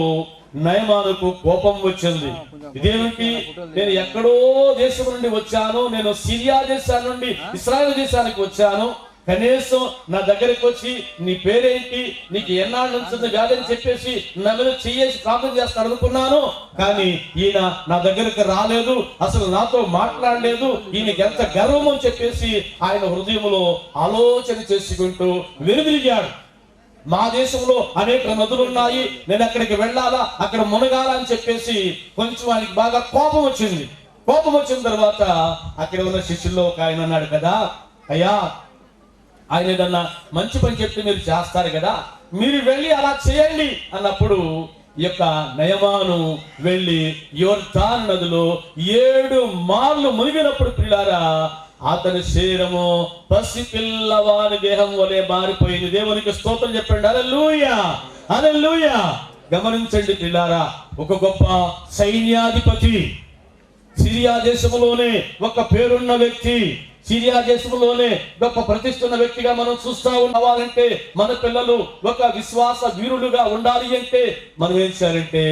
నయమానుకు కోపం వచ్చింది. ఇదేమిటి, నేను ఎక్కడో దేశం నుండి వచ్చాను, నేను సిరియా దేశాన్ని నుండి ఇశ్రాయేలు దేశానికి వచ్చాను, కనీసం నా దగ్గరికి వచ్చి నీ పేరేంటి, నీకు ఎన్నాళ్ళ నుంచి ఉంది వ్యాధి అని చెప్పేసి నా మీద చెయ్యేసి ప్రార్థన చేస్తాడు అనుకున్నాను. కానీ ఈయన నా దగ్గరకు రాలేదు, అసలు నాతో మాట్లాడలేదు, ఈయనకి ఎంత గర్వం అని చెప్పేసి ఆయన హృదయంలో ఆలోచన చేసుకుంటూ వెనుదిరిగాడు. మా దేశంలో అనేక నదులు ఉన్నాయి, నేను అక్కడికి వెళ్ళాలా, అక్కడ మునగాల అని చెప్పేసి కొంచెం ఆయనకి బాగా కోపం వచ్చింది. కోపం వచ్చిన తర్వాత అక్కడ ఉన్న శిష్యుల్లో ఒక ఆయన అన్నాడు కదా, అయ్యా ఆయన ఏదన్నా మంచి పని చెప్తే మీరు చేస్తారు కదా, మీరు వెళ్ళి అలా చేయండి అన్నప్పుడు ఈ యొక్క నయమాను వెళ్ళి యోర్దాను నదిలో 7 మార్లు మునిగినప్పుడు పిల్లారా అతని శరీరము పసి పిల్లవాని దేహం వలె మారిపోయింది. దేవునికి స్తోత్రం చెప్పండి. హల్లెలూయా, హల్లెలూయా. గమనించండి పిల్లారా, ఒక గొప్ప సైన్యాధిపతి, సిరియా దేశంలోనే ఒక పేరున్న వ్యక్తి, సిరియా దేశంలోనే గొప్ప ప్రతిష్ఠున్న వ్యక్తిగా మనం చూస్తా ఉన్నవారంటే, మన పిల్లలు ఒక విశ్వాస వీరులుగా ఉండాలి అంటే మనం ఏం చేయాలంటే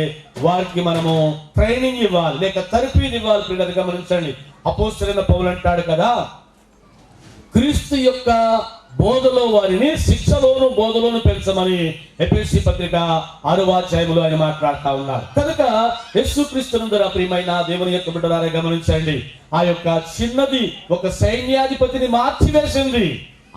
వారికి మనము ట్రైనింగ్ ఇవ్వాలి, లేక తరఫీదు ఇవ్వాలి. పిల్లలు గమనించండి, అపోస్తలుడైన పౌలు అంటాడు కదా, క్రీస్తు యొక్క బోధలో వారిని శిక్షలోను బోధలోను పెంచమని ఎఫెసీ పత్రిక 6వ అధ్యాయంలో ఆయన మాట్లాడుతూ ఉన్నారు. కనుక యేసుక్రీస్తునందు ప్రియమైన దేవుని యొక్క బిడ్డలారా గమనించండి, ఆ యొక్క చిన్నది ఒక సైన్యాధిపతిని మార్చివేసింది.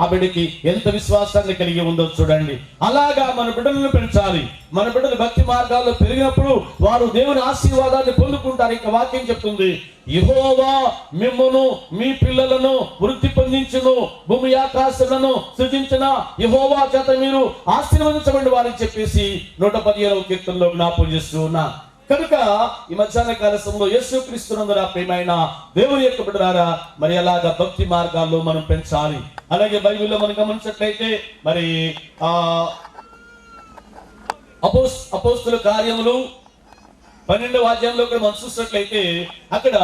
ఆ బిడ్డకి ఎంత విశ్వాసాన్ని కలిగి ఉందో చూడండి. అలాగా మన బిడ్డలను పెంచాలి. మన బిడ్డలు భక్తి మార్గాల్లో పెరిగినప్పుడు వారు దేవుని ఆశీర్వాదాన్ని పొందుకుంటారు. ఇంకా వాక్యం చెప్తుంది, యెహోవా మిమ్మును మీ పిల్లలను వృద్ధి పొందించును, భూమి ఆకాశములను సృజించిన యెహోవా చేత మీరు ఆశీర్వదించబడి వారిని చెప్పేసి 115వ కీర్తనలో జ్ఞాపకం చేస్తూ ఉన్నా. కనుక ఈ మధ్యాహ్న కాల సమయంలో యేసుక్రీస్తునందు ప్రియమైన దేవుని యొక్క బిడ్డలారా మరి అలాగా భక్తి మార్గాల్లో మనం పెంచాలి. అలాగే బైబిల్లో మనం గమనించినట్లయితే మరి అపోస్తుల కార్యములు 12వ అధ్యాయంలో కూడా మనం చూసినట్లయితే అక్కడ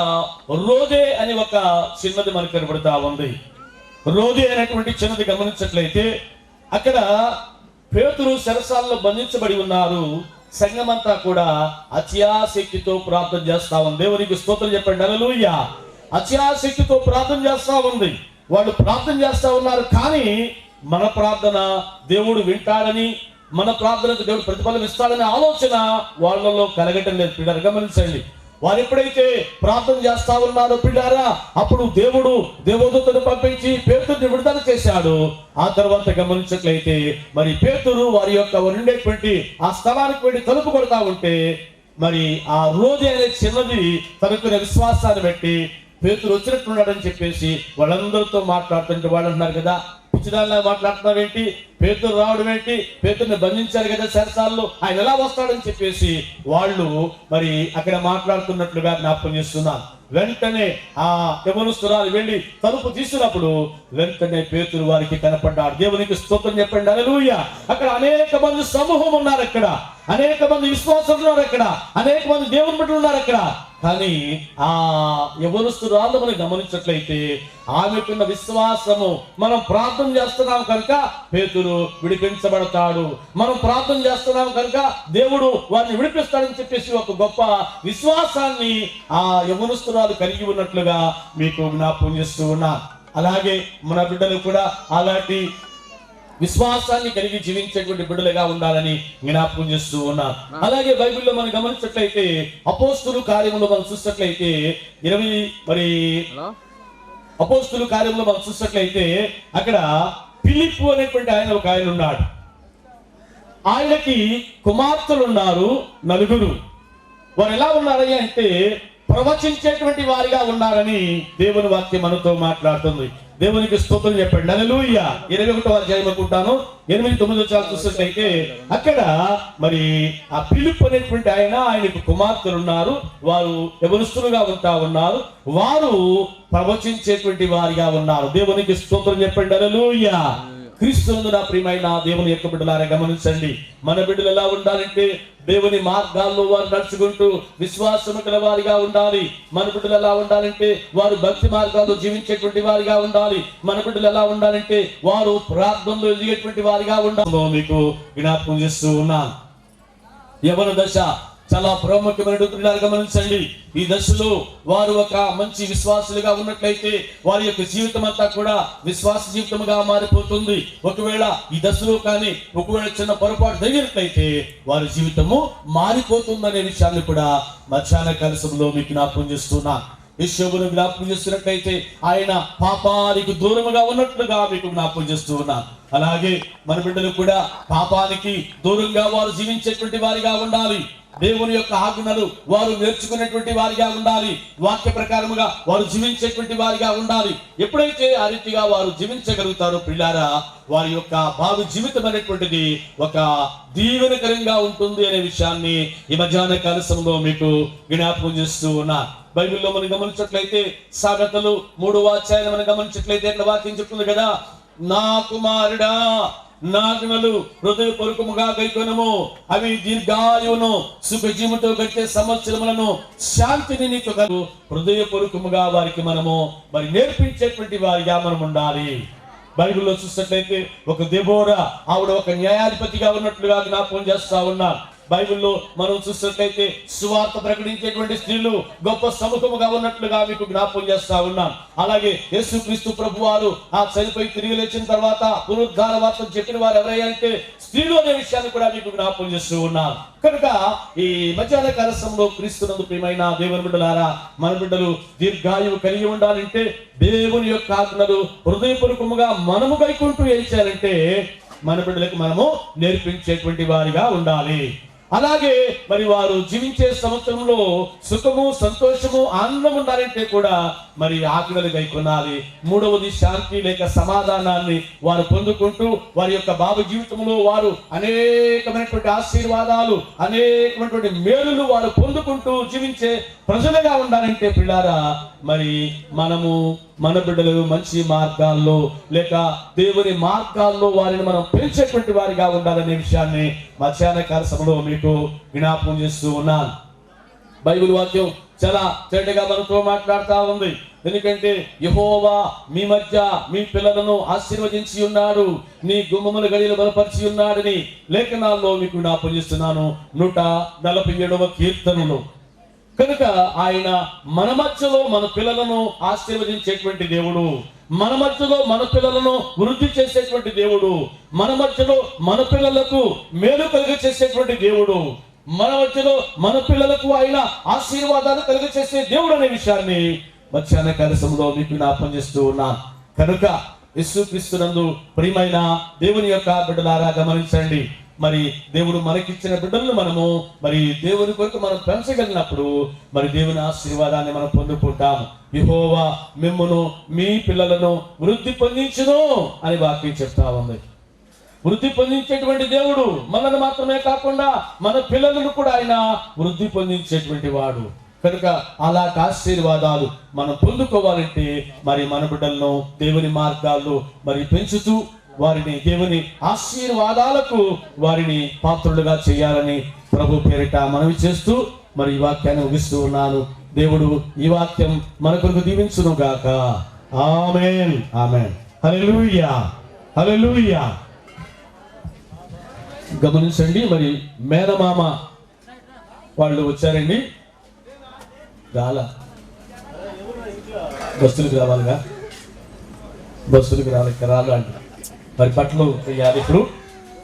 రోదే అని ఒక చిన్నది మనకు కనబడతా ఉంది. రోదే అనేటువంటి చిన్నది గమనించినట్లయితే అక్కడ పేతురు చెరసాలలో బంధించబడి ఉన్నారు. సంఘమంతా కూడా అత్యాశక్తితో ప్రార్థన చేస్తా ఉంది. దేవునికి స్తోత్రం చెప్పండి. హల్లెలూయా. అత్యాశక్తితో ప్రార్థన చేస్తా ఉంది. వాళ్ళు ప్రార్థన చేస్తా ఉన్నారు, కానీ మన ప్రార్థన దేవుడు వింటాడని, మన ప్రార్థనకు దేవుడు ప్రతిఫలం ఇస్తాడనే ఆలోచన వాళ్ళలో కలగటం లేదు. పిల్లలు గమనించండి, వారు ఎప్పుడైతే ప్రార్థన చేస్తా ఉన్నారో పిల్లారా, అప్పుడు దేవుడు దేవదూతను పంపించి పేతురుని విడుదల చేశాడు. ఆ తర్వాత గమనించట్లయితే మరి పేతురు వారి యొక్క ఉండేటువంటి ఆ స్థలానికి వెళ్ళి తలుపు కొడతా ఉంటే మరి ఆ రోజు అనే చిన్నది తనకున్న విశ్వాసాన్ని బట్టి పేతురు వచ్చినట్టున్నాడని చెప్పేసి వాళ్ళందరితో మాట్లాడుతుంటే వాళ్ళు అంటున్నారు కదా, పిచ్చిదాల్లా మాట్లాడుతున్నావేంటి, పేతురు రావడం ఏంటి, పేతురుని బంధించారు కదా చెరసాల్లో, ఆయన ఎలా వస్తాడని చెప్పేసి వాళ్ళు మరి అక్కడ మాట్లాడుతున్నట్లుగా జ్ఞాపకం చేస్తున్నారు. వెంటనే ఆ యవనస్తురాలు వెళ్ళి తలుపు తీసినప్పుడు వెంటనే పేతురు వారికి కనపడ్డాడు. దేవునికి స్తోత్రం చెప్పండి. హల్లెలూయా. అక్కడ అనేక మంది సమూహం ఉన్నారు, అక్కడ అనేక మంది విశ్వాసులు ఉన్నారు, అక్కడ అనేక మంది దేవుని బిడ్డలు ఉన్నారు అక్కడ. కానీ ఆ యవనస్తురాలు మనం గమనించట్లయితే ఆమెకున్న విశ్వాసము, మనం ప్రార్థన చేస్తున్నాం కనుక పేతురు విడిపించబడతాడు, మనం ప్రార్థన చేస్తున్నాం కనుక దేవుడు వారిని విడిపిస్తాడని చెప్పేసి ఒక గొప్ప విశ్వాసాన్ని ఆ యవనస్తురాలు కలిగి ఉన్నట్లుగా మీకు జ్ఞాపకం చేస్తూ ఉన్నా. అలాగే మన బిడ్డలు కూడా అలాంటి విశ్వాసాన్ని కలిగి జీవించేటువంటి బిడ్డలుగా ఉండాలని జ్ఞాపకం చేస్తూ ఉన్నాం. అలాగే బైబిల్లో మనం గమనించినట్లయితే అపోస్తుల కార్యములో మనం చూసినట్లయితే అపోస్తుల కార్యంలో మనం చూసినట్లయితే అక్కడ ఫిలిప్పు అనేటువంటి ఆయన ఒక ఆయన ఉన్నాడు. ఆయనకి కుమార్తెలు ఉన్నారు 4. వారు ఎలా ఉన్నారని అంటే ప్రవచించేటువంటి వారిగా ఉన్నారని దేవుని వాక్యం మనతో మాట్లాడుతుంది. దేవునికి స్తోత్రం చెప్పండి. హల్లెలూయా. 21వ అధ్యాయం అనుకుంటాను 8-9 చూసినట్లయితే అక్కడ మరి ఆ ఫిలిప్ అనేటువంటి ఆయనకు కుమార్తెలు ఉన్నారు. వారు యవనస్తులుగా ఉంటా ఉన్నారు. వారు ప్రవచించేటువంటి వారిగా ఉన్నారు. దేవునికి స్తోత్రం చెప్పండి. హల్లెలూయా. క్రీస్తునందు నా ప్రియమైన దేవుని యొక్క బిడ్డలారా గమనించండి, మన బిడ్డలు ఎలా ఉండాలంటే దేవుని మార్గాల్లో వారు నడుచుకుంటూ విశ్వాసము గల వారిగా ఉండాలి. మన బిడ్డలు ఎలా ఉండాలంటే వారు భక్తి మార్గాల్లో జీవించేటువంటి వారిగా ఉండాలి. మన బిడ్డలు ఎలా ఉండాలంటే వారు ప్రార్థనలో ఎదిగేటువంటి వారిగా ఉండాలి. మీకు జ్ఞాపకం చేస్తూ ఉన్నాను. యవన దశ చాలా ప్రాముఖ్యమైన గమనించండి. ఈ దశలో వారు ఒక మంచి విశ్వాసులుగా ఉన్నట్లయితే వారి యొక్క జీవితం అంతా కూడా విశ్వాస జీవితంగా మారిపోతుంది. ఒకవేళ ఈ దశలో కానీ ఒకవేళ చిన్న పొరపాటు జరిగినట్లయితే వారి జీవితము మారిపోతుందనే విషయాన్ని కూడా మధ్యాహ్న కలశంలో మీకు జ్ఞాపకం చేస్తున్నా. యేషోబును జ్ఞాపకం చేస్తున్నట్లయితే ఆయన పాపానికి దూరముగా ఉన్నట్లుగా మీకు జ్ఞాపకం చేస్తూ ఉన్నాను. అలాగే మన బిడ్డలు కూడా పాపానికి దూరంగా వారు జీవించేటువంటి వారిగా ఉండాలి. దేవుని యొక్క ఆజ్ఞలు వారు నేర్చుకునేటువంటి వారిగా ఉండాలి. వాక్య ప్రకారముగా వారు జీవించేటువంటి వారిగా ఉండాలి. ఎప్పుడైతే ఆ రీతిగా వారు జీవించగలుగుతారో పిల్లారా, వారి యొక్క భావి జీవితం అనేటువంటిది ఒక దీవెనకరంగా ఉంటుంది అనే విషయాన్ని ఈ మధ్యాహ్న కాల సమయంలో మీకు జ్ఞాపకం చేస్తూ ఉన్నా. బైబిల్లో మనం గమనించినట్లయితే సామెతలు 3వ అధ్యాయం మనం గమనించినట్లయితే ఇక్కడ వాక్యం చెప్తుంది కదా, నా కుమారుడా నాజ్ఞలు హృదయపూర్వకముగా గైకొనుము, అవి దీర్ఘాయువును సుఖజీవుతో గడిచే సంవత్సరములను శాంతిని నీకు కలుగు. హృదయపూర్వకముగా వారికి మనము మరి నేర్పించేటువంటి వారిగా మనం ఉండాలి. బైబిల్లో చూసినట్లయితే ఒక దెబోరా, ఆవిడ ఒక న్యాయాధిపతిగా ఉన్నట్లుగా జ్ఞాపకం చేస్తా ఉన్నారు. బైబిల్లో మనం చూసినట్లయితే సువార్త ప్రకటించేటువంటి స్త్రీలు గొప్ప సముఖముగా ఉన్నట్లుగా మీకు జ్ఞాపకం చేస్తా ఉన్నాం. అలాగే యేసుక్రీస్తు ప్రభు వారు ఆ చనిపోయి తిరిగి లేచిన తర్వాత పునరుద్ధార వార్త చెప్పిన వారు ఎవరయ్యా అంటే స్త్రీలు అనే విషయాన్ని కూడా మీకు జ్ఞాపకం చేస్తూ ఉన్నాం. కనుక ఈ మధ్యాహ్న కాల సమయంలో క్రీస్తునందు ప్రియమైన దేవుని బిడ్డలారా, మన బిడ్డలు దీర్ఘాయువు కలిగి ఉండాలంటే దేవుని యొక్క ఆజ్ఞలు హృదయపూర్వకముగా మనము గైకుంటూ ఏం చేయాలంటే మన బిడ్డలకు మనము నేర్పించేటువంటి వారిగా ఉండాలి. అలాగే మరి వారు జీవించే సంవత్సరంలో సుఖము సంతోషము ఆనందం ఉండాలంటే కూడా మరి ఆజ్ఞలు గైకొనాలి. మూడవది శాంతి లేక సమాధానాన్ని వారు పొందుకుంటూ వారి యొక్క భావ జీవితంలో వారు అనేకమైనటువంటి ఆశీర్వాదాలు అనేకమైనటువంటి మేలులు వారు పొందుకుంటూ జీవించే ప్రజలుగా ఉండాలంటే పిల్లారా, మరి మనము మన బిడ్డలు మంచి మార్గాల్లో లేక దేవుని మార్గాల్లో వారిని మనం పెంచేటువంటి వారిగా ఉండాలనే విషయాన్ని మధ్యాహ్న కాల సమయంలో మీకు జ్ఞాపకం చేస్తూ ఉన్నాను. బైబిల్ వాక్యం చాలా తేటగా మనతో మాట్లాడుతూ ఉంది. ఎందుకంటే యెహోవా మీ మధ్య మీ పిల్లలను ఆశీర్వదించి ఉన్నాడు, నీ గుమ్మముల గడియలు బలపరిచి ఉన్నాడని లేఖనాల్లో మీకు జ్ఞాపకం చేస్తున్నాను. 147వ కీర్తనలో. కనుక ఆయన మన మధ్యలో మన పిల్లలను ఆశీర్వదించేటువంటి దేవుడు, మన మధ్యలో మన పిల్లలను వృద్ధి చేసేటువంటి దేవుడు, మన మధ్యలో మన పిల్లలకు మేలు కలుగ చేసేటువంటి దేవుడు, మన మధ్యలో మన పిల్లలకు ఆయన ఆశీర్వాదాలు కలుగ చేసే దేవుడు అనే విషయాన్ని మధ్యాహ్న కాల సమయంలో మీకు జ్ఞాపకం చేస్తూ ఉన్నాను. కనుక యేసుక్రీస్తునందు ప్రియమైన దేవుని యొక్క బిడ్డలారా గమనించండి. మరి దేవుడు మనకిచ్చిన బిడ్డలను మనము మరి దేవుని కొరకు మనం పెంచగలిగినప్పుడు మరి దేవుని ఆశీర్వాదాన్ని మనం పొందుకుంటాం. యెహోవా మిమ్మును మీ పిల్లలను వృద్ధి పొందించును అని వాక్యం చెప్తా ఉంది. వృద్ధి పొందించేటువంటి దేవుడు మనల్ని మాత్రమే కాకుండా మన పిల్లలను కూడా ఆయన వృద్ధి పొందించేటువంటి వాడు. కనుక అలాంటి ఆశీర్వాదాలు మనం పొందుకోవాలంటే మరి మన బిడ్డలను దేవుని మార్గాల్లో మరి పెంచుతూ వారిని దేవుని ఆశీర్వాదాలకు వారిని పాత్రులుగా చేయాలని ప్రభు పేరిట మనవి చేస్తూ మరి ఈ వాక్యాన్ని ముగిస్తూ ఉన్నాను. దేవుడు ఈ వాక్యం మన కొరకు దీవించును గాక. ఆమేన్ ఆమేన్. హల్లెలూయా హల్లెలూయా. గమనించండి, మరి మేనమామ వాళ్ళు వచ్చారండి. రాలా, బస్సులకు రావాలిగా, బస్సులకు రావాలి అంట. మరి పట్టణం చేయాలి. ఇప్పుడు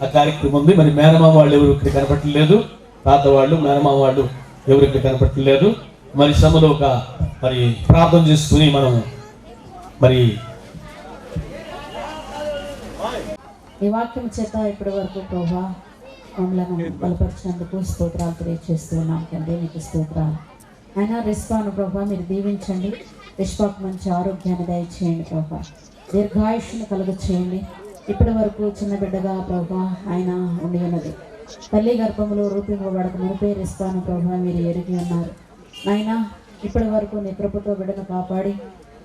ఆ కార్యక్రమం ఉంది. మరి మేనమామ వాళ్ళు ఎవరు ఇక్కడ కనపట్టలేదు, తాత వాళ్ళు మేనమామ వాళ్ళు ఎవరు ఇక్కడ కనపట్టలేదు. మరి సమలో ఒక మరి ప్రార్థన చేసుకుని మనం మరి ఈ వాక్యం చేత ఇప్పటి వరకు ప్రభా మమ్మలను బలపరిచినందుకు స్తోత్రాలు తెలియజేస్తూ ఉన్నాం తండ్రి. మీకు స్తోత్రాలు అయినా రిస్పాను ప్రభా మీరు దీవించండి. రిస్పాకు మంచి ఆరోగ్యాన్ని దయచేయండి ప్రభా, దీర్ఘాయుష్ను కలుగ చేయండి. ఇప్పటి వరకు చిన్న బిడ్డగా ప్రభా ఆయన ఉండి ఉన్నది. తల్లి గర్భంలో రూపింపబడక మునిపే రిస్పాను ప్రభా మీరు ఎరిగి ఉన్నారు నాయనా. ఇప్పటి వరకు నీ కృపతో బిడ్డను కాపాడి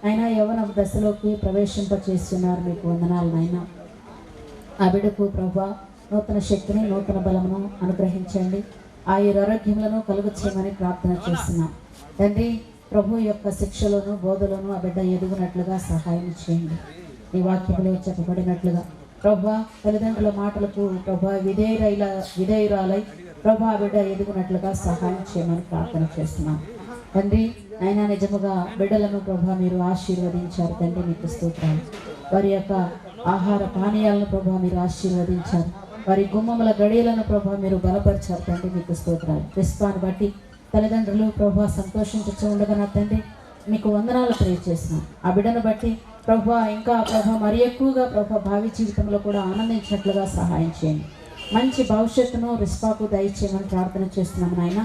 అయినా యవ్వన దశలోకి ప్రవేశింపచేస్తున్నారు. మీకు వందనాలు నాయనా. ఆ బిడ్డకు ప్రభా నూతన శక్తిని నూతన బలమును అనుగ్రహించండి. ఆరోగ్యములను కలుగు చేయమని ప్రార్థన చేస్తున్నాం తండ్రి. ప్రభు యొక్క శిక్షలోను బోధలోను ఆ బిడ్డ ఎదుగునట్లుగా సహాయం చేయండి. ఈ వాక్యంలో చెప్పబడినట్లుగా ప్రభా తల్లిదండ్రుల మాటలకు ప్రభా విధేయురాలై ప్రభా బిడ్డ ఎదుగునట్లుగా సహాయం చేయమని ప్రార్థన చేస్తున్నాం తండ్రి. అయినా నిజముగా బిడ్డలను ప్రభా మీరు ఆశీర్వదించారు తండ్రి, మీకు స్తోత్రాలు. వారి యొక్క ఆహార పానీయాలను ప్రభా మీరు ఆశీర్వదించారు, వారి గుమ్మముల గడియలను ప్రభా మీరు బలపరిచారు తండ్రి, మీకు స్తోత్రాలు. క్రిస్పాన్ని బట్టి తల్లిదండ్రులు ప్రభా సంతోషించు ఉండగా నా తండ్రి మీకు వందనాలు తెలియజేస్తున్నాం. ఆ బిడ్డను బట్టి ప్రభా ఇంకా ప్రభా మరి ఎక్కువగా ప్రభా భావి జీవితంలో కూడా ఆనందించినట్లుగా సహాయం చేయండి. మంచి భవిష్యత్తును రిస్పాకు దయచేయమని ప్రార్థన చేస్తున్నాము నాయన.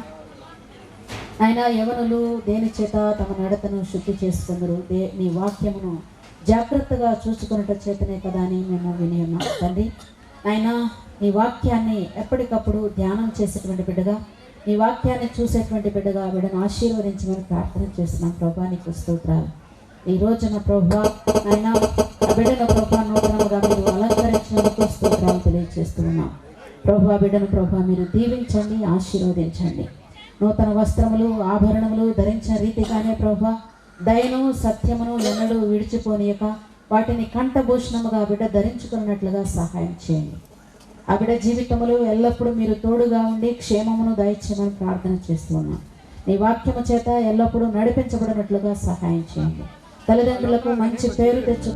ఆయన యవనులు దేని చేత తమ నడతను శుద్ధి చేసుకుందరు, నీ వాక్యమును జాగ్రత్తగా చూసుకున్నట చేతనే కదా అని మేము విని ఉన్నాం తండ్రి. ఆయన నీ వాక్యాన్ని ఎప్పటికప్పుడు ధ్యానం చేసేటువంటి బిడ్డగా, నీ వాక్యాన్ని చూసేటువంటి బిడ్డగా బిడ్డను ఆశీర్వదించమని ప్రార్థన చేస్తున్నాం ప్రభా, నీకు స్తోత్రాలు. ఈ రోజున ప్రభా ఆయన ఆ బిడ్డను ప్రభా నూతనంగా మీరు అలంకరించినందుకు స్తోత్రాలు తెలియజేస్తున్నాం ప్రభా. బిడ్డను ప్రభా మీరు దీవించండి, ఆశీర్వదించండి. నూతన వస్త్రములు ఆభరణములు ధరించిన రీతిగానే ప్రభా దయను సత్యమును ఎన్నడూ విడిచిపోనీయక వాటిని కంఠభూషణముగా బిడ్డ ధరించుకున్నట్లుగా సహాయం చేయండి. ఆ బిడ్డ జీవితములు ఎల్లప్పుడూ మీరు తోడుగా ఉండి క్షేమమును దయచేయమని ప్రార్థన చేస్తున్నాం. నీ వాక్యము చేత ఎల్లప్పుడూ నడిపించబడినట్లుగా సహాయం చేయండి. తల్లిదండ్రులకు మంచి పేరు తెచ్చు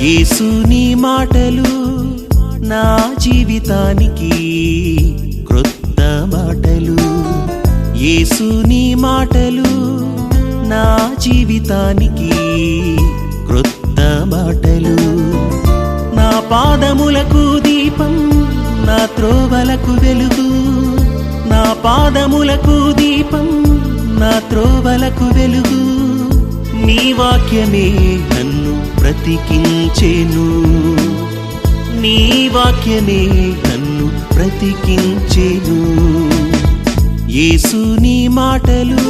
యేసు నీ మాటలు నా జీవితానికి క్రొత్త మాటలు. యేసు నీ మాటలు నా జీవితానికి క్రొత్త మాటలు. నా పాదములకు దీపం, నా త్రోవలకు వెలుగు. నా పాదములకు దీపం, నా త్రోవలకు వెలుగు. నీ వాక్యమే నన్ను బ్రతికించెను, నీ వాక్యమే నన్ను బ్రతికించెను. యేసు నీ మాటలు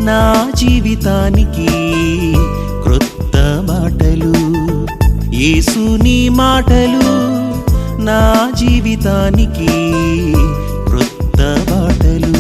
నా జీవితానికి క్రొత్త మాటలు. యేసు నీ మాటలు నా జీవితానికి క్రొత్త మాటలు.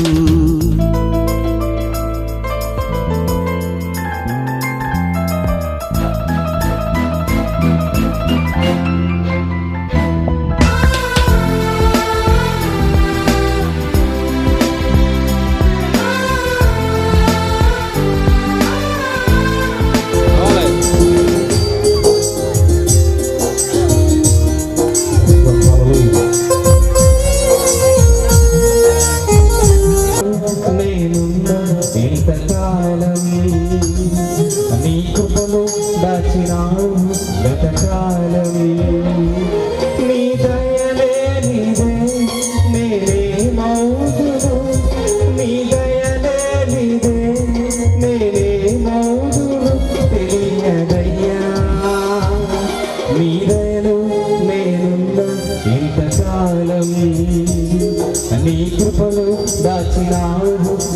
నీ కృపలు దాచినావు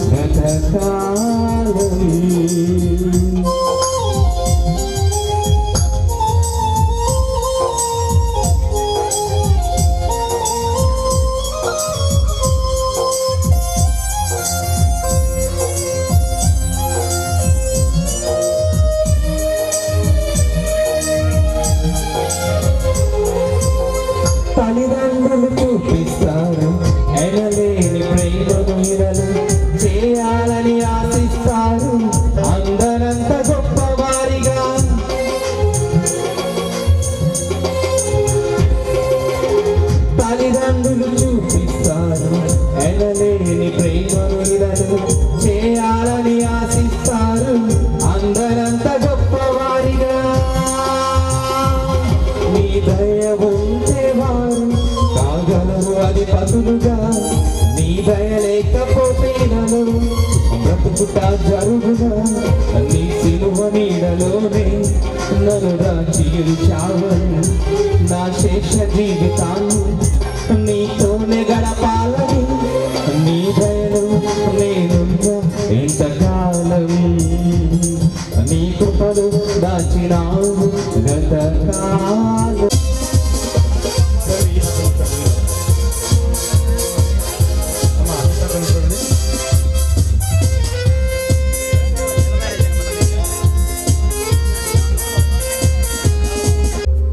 గతకాలం. తల్లిదండ్రులు చూపిస్తారు ఎనలేని ప్రేమను ఇరలు చేయాలని ఆశిస్తారు అందరంత గొప్పవారిగా. తల్లిదండ్రులు చూపిస్తారు ఎనలేని ప్రేమను ఇరలు చేయాలని ఆశిస్తారు అందరంత గొప్పవారిగా. నీ దయ ఉంటే వారు కాగలరు అది పదులుగా, నీ దయ లేకపోతే నన్ను బ్రతుకుట జరుగుగా. నీ సిలువ నీడలోనే నన్ను దాచియుచావను, నా శేష జీవితాన్ని నీతోనే మరచినావు గతకాలం.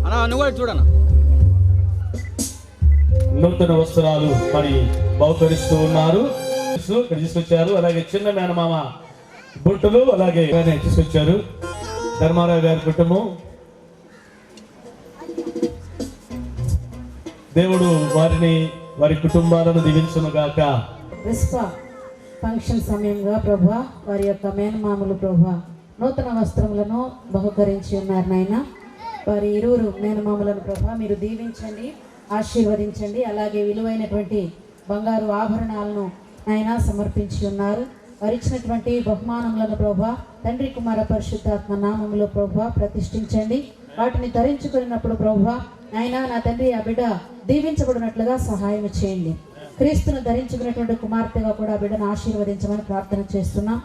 అన్నా నువ్వు కూడా చూడన్నా. నూతన వస్త్రాలు మరి బహుకరిస్తూ ఉన్నారు, ఇక్కడ తీసుకొచ్చారు. అలాగే చిన్న మేనమామ బుట్టలు అలాగే తీసుకొచ్చారు. ధర్మారావు గారి కుటుంబం, దేవుడు వారిని వారి కుటుంబాలను దీవించును గాక. రిస్పా ఫంక్షన్ సమయంగా ప్రభా వారి యొక్క మేనమామలు ప్రభా నూతన వస్త్రములను బహుకరించి ఉన్నారు నాయన. వారి ఇరువురు మేనమామలను ప్రభా మీరు దీవించండి, ఆశీర్వదించండి. అలాగే విలువైనటువంటి బంగారు ఆభరణాలను నాయన సమర్పించి ఉన్నారు. వారు ఇచ్చినటువంటి బహుమానములను ప్రభా తండ్రి కుమార పరిశుద్ధాత్మ నామములో ప్రభా ప్రతిష్ఠించండి. వాటిని ధరించుకున్నప్పుడు ప్రభా నాయన నా తండ్రి ఆ బిడ్డ దీవించబడినట్లుగా సహాయం చేయండి. క్రీస్తును ధరించుకున్నటువంటి కుమార్తెగా కూడా ఆ బిడ్డను ఆశీర్వదించమని ప్రార్థన చేస్తున్నాం.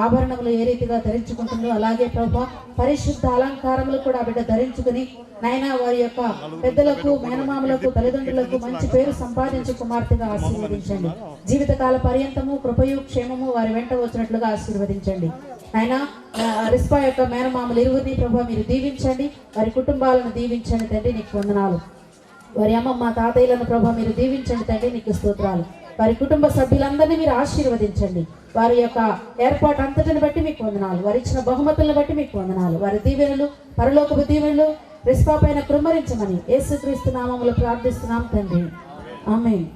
ఆభరణములు ఏ రీతిగా ధరించుకుంటుందో అలాగే ప్రభా పరిశుద్ధ అలంకారములు కూడా ఆ బిడ్డ ధరించుకుని నాయన వారి యొక్క పెద్దలకు మేనమామలకు తల్లిదండ్రులకు మంచి పేరు సంపాదించి కుమార్తెగా ఆశీర్వదించండి. జీవితకాల పర్యంతము కృపయు క్షేమము వారి వెంట వచ్చినట్లుగా ఆశీర్వదించండి. ఆయన రిస్పా యొక్క మేనమామలు ఇరువురిని ప్రభా మీరు దీవించండి, వారి కుటుంబాలను దీవించండి తండ్రి నీకు వందనాలు. వారి అమ్మమ్మ తాతయ్యలను ప్రభా మీరు దీవించండి తండ్రి నీకు స్తోత్రాలు. వారి కుటుంబ సభ్యులందరినీ మీరు ఆశీర్వదించండి. వారి యొక్క ఏర్పాటు అంతటిని బట్టి మీకు వందనాలు, వారి ఇచ్చిన బహుమతులను బట్టి మీకు వందనాలు. వారి దీవెనలు పరలోకపు దీవెనలు రిస్పా పైన కృమ్మరించమని యేసుక్రీస్తు నామములో ప్రార్థిస్తున్నాం తండ్రి, ఆమేన్.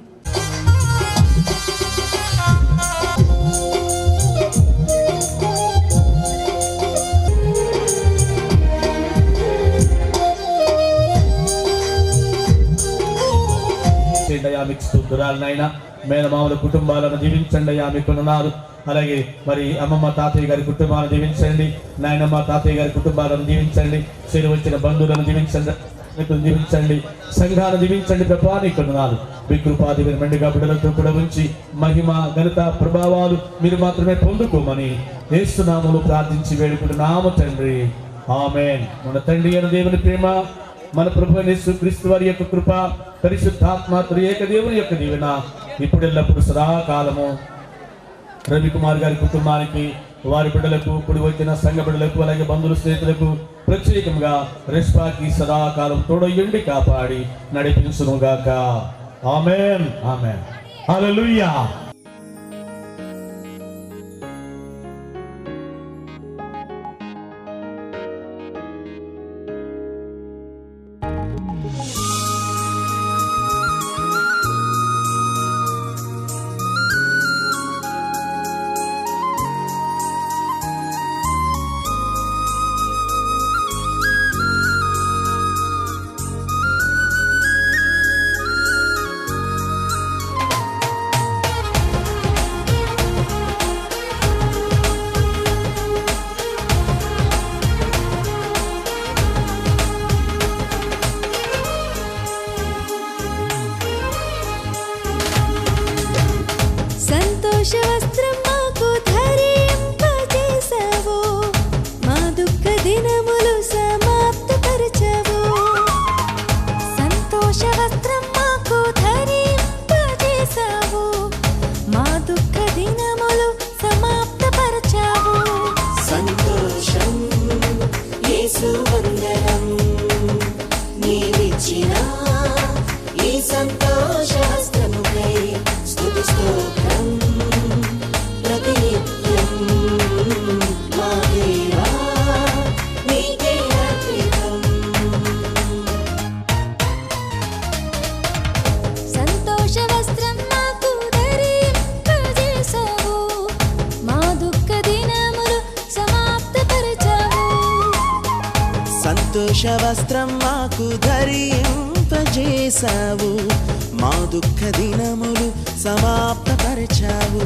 మీకు స్తోత్రాలనైనా మేనమామల కుటుంబాలను దీవించండి అయ్యా, మీకున్నారు. అలాగే మరి అమ్మమ్మ తాతయ్య గారి కుటుంబాలను దీవించండి, నాయనమ్మ తాతయ్య గారి కుటుంబాలను దీవించండి, చేరి వచ్చిన బంధువులను దీవించండి, సంఘాలను దీవించండి. ప్రభా నీకున్నారు. మీ కృపాది మెండుగా బిడ్డలతో కూడా ఉంచి మహిమ ఘనత ప్రభావాలు మీరు మాత్రమే పొందుకోమని యేసునామములో ప్రార్థించి వేడుకుంటున్నాము తండ్రి, ఆమేన్. మన తండ్రి అయిన దేవుని ప్రేమ, మన ప్రభు యేసుక్రీస్తు వారి యొక్క కృప, పరిశుద్ధాత్మ త్రియేక దేవుని యొక్క దీవెన ఇప్పుడు ఎల్లప్పుడు సదాకాలము రవికుమార్ గారి కుటుంబానికి, వారి బిడ్డలకు, కుడి వచ్చిన సంఘ బిడ్డలకు, అలాగే బంధువులు స్నేహితులకు, ప్రత్యేకంగా రిస్పాకి సదాకాలం తోడయ్యుండి కాపాడి నడిపించునుగాక. ఆమేన్, ఆమేన్, హల్లెలూయా. సంతోషవస్త్రం మాకు ధరింపజేసావు, మా దుఃఖ దినములు సమాప్తపరచావు. సంతోషవస్త్రం మాకు ధరింపజేసావు, మా దుఃఖ దినములు సమాప్తపరచావు. సంతోషం యేసు వందనం, నీవిచ్చిన ఈ సంతోషవస్త్రముకై స్తుతి స్తోత్రం ప్రతినిత్యం మా దేవా నీకే అర్పితం. సంతోష వస్త్రం మాకు ధరింపజేసావు, మా దుఃఖ దినములు సమాప్తపరచావు. సంతోష వస్త్రం మాకు ధరింపజేసావు, మా దుఃఖ దినములు సమాప్తపరచావు.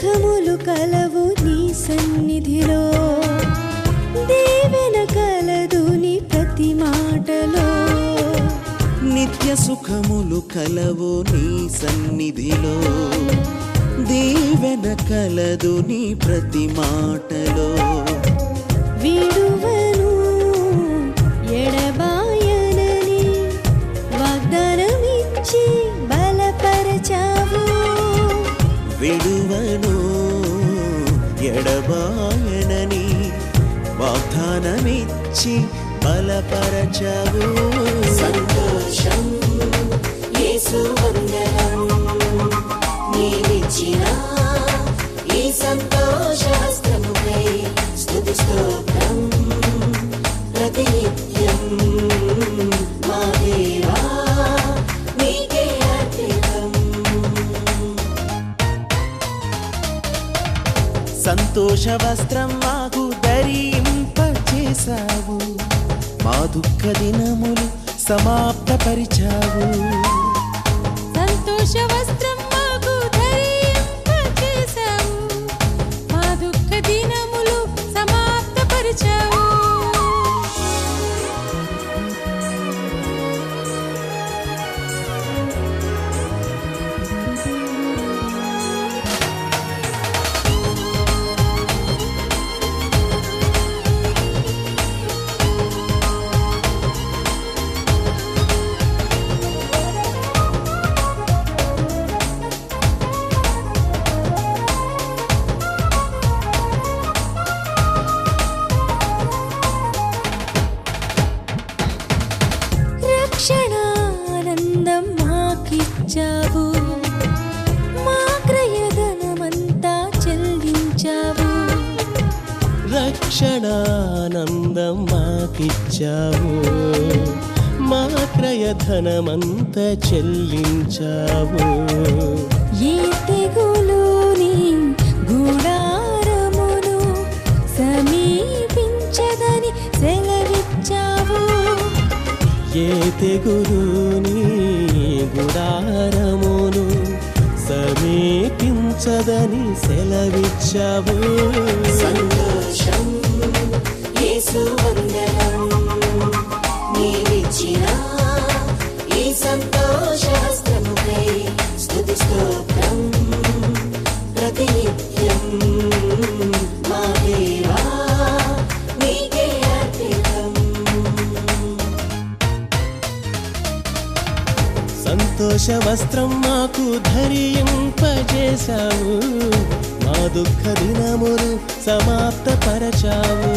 సుఖములు కలవు నీ సన్నిధిలో, దీవెన కలదు నీ ప్రతి మాటలో. నిత్య సుఖములు కలవు నీ సన్నిధిలో, దీవెన కలదు నీ ప్రతి మాటలో. విడువను ఎడబాయనని వాగ్దానమిచ్చి బలపరచావు. విడువను ఎడబాయనని వాగ్దానమిచ్చి బలపరచావు. సంతోషం యేసు వందనం, నీవిచ్చిన ఈ సంతోష హస్తముపై స్తుతి స్తోత్రం ప్రతినిత్యం మా దేవా నీకే అర్పితం. సంతోష వస్త్రం మాకు ధరింపచేశావు, మా దుఃఖ దినములు సమాప్తపరిచావు. సంతోష వస్త్రం మాకు ధరింపచేశావు, మా దుఃఖ దినములు సమాప్తపరిచావు. రక్షణానందం మాకిచ్చావు, మా క్రయధనమంతా చెల్లించావు. రక్షణానందం మాకిచ్చావు, మా క్రయధనమంతా చెల్లించావు. ఏ తెగులుని గుడారమును సమీపించదని సెలవిచ్చావు. ఏ తెగులుని గుడారమును సమీపించదని సెలవిచ్చావు. సంతోషం యేసు వందనం, నీవిచ్చిన ఈ సంతోష హస్తముపై స్తుతి స్తోత్రం ప్రతినిత్యం మా దేవా నీకే అర్పితం. సంతోష వస్త్రం మాకు ధరింపజేశావు, మా దుఃఖ దినములు సమాప్తపరచావు.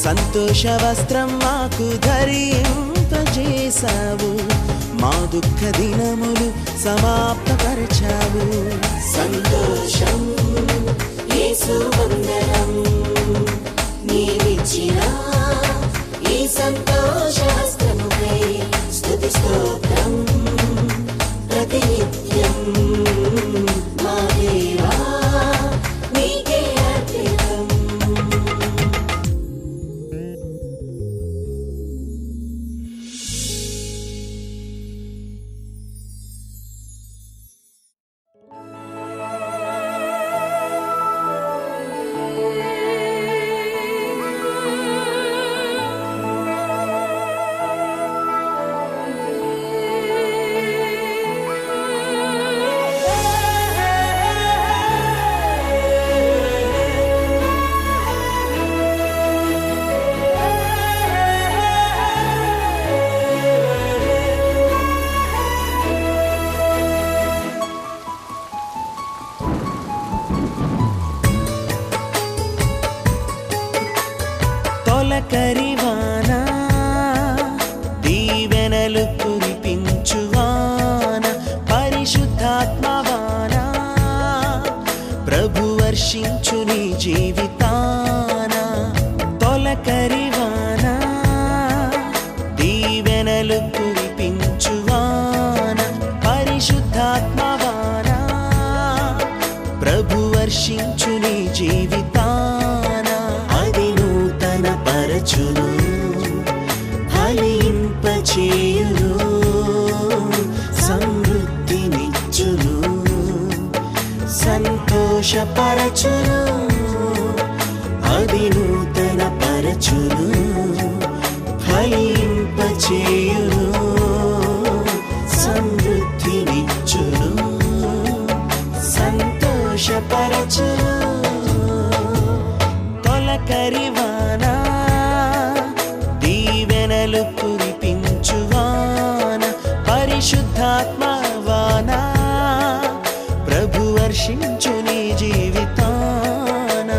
సంతోష వస్త్రం మాకు ధరింపజేశావు, మా దుఃఖ దినములు సమాప్తపరచావు. సంతోషం యేసు వందనం, నీవిచ్చిన ఈ సంతోష హస్తముపై స్తుతి స్తోత్రం ప్రతినిత్యం మా దేవా నీకే అర్పితం. తొలకరివాన దీవెనలు కురిపించువాన, పరిశుద్ధాత్మవాన ప్రభు వర్షించు నీ జీవితాన. తొలకరివాన దీవెనలు కురిపించువాన, పరిశుద్ధాత్మవాన ప్రభు వర్షించు నీ జీవితాన. అది నూతన పరచును, ఫలింపచేయును, సమృద్ధినిచ్చును, సంతోషపరచును, అది నూతన పరచును, ఫలింపచేయును, సమృద్ధినిచ్చును, సంతోషపరచును. తొలకరివానా దీవెనలు కురిపించువాన, పరిశుద్ధాత్మ వాన ప్రభు వర్షించు నీ జీవితాన.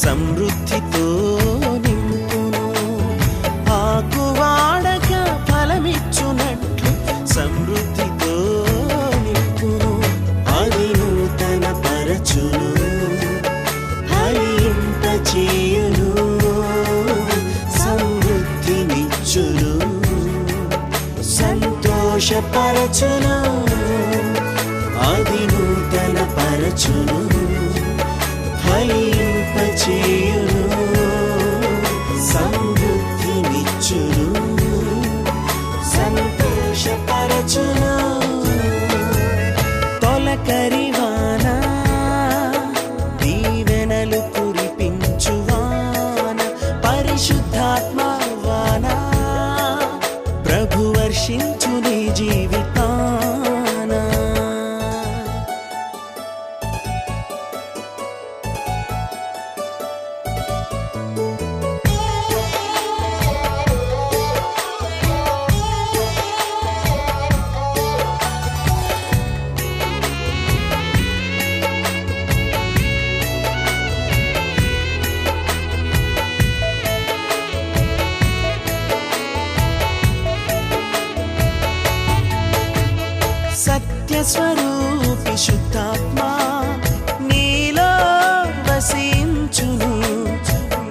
సమృద్ధితో నింపును, ఆకువాడక ఫలమిచ్చునట్లు సమృద్ధితో నింపును, అది నూతన పరచును, ఫలింపచేయును, సమృద్ధినిచ్చును, సంతోషపరచును, అది నూతన పరచును, ఫలింపచేయును, సమృద్ధినిచ్చును, సంతోషపరచును. తొలకరివానా దీవెనలు కురిపించువాన, పరిశుద్ధాత్మ వాన ప్రభు వర్షించు నీ జీవితాన. సత్యస్వరూపి శుద్ధాత్మా నీలో వసించును,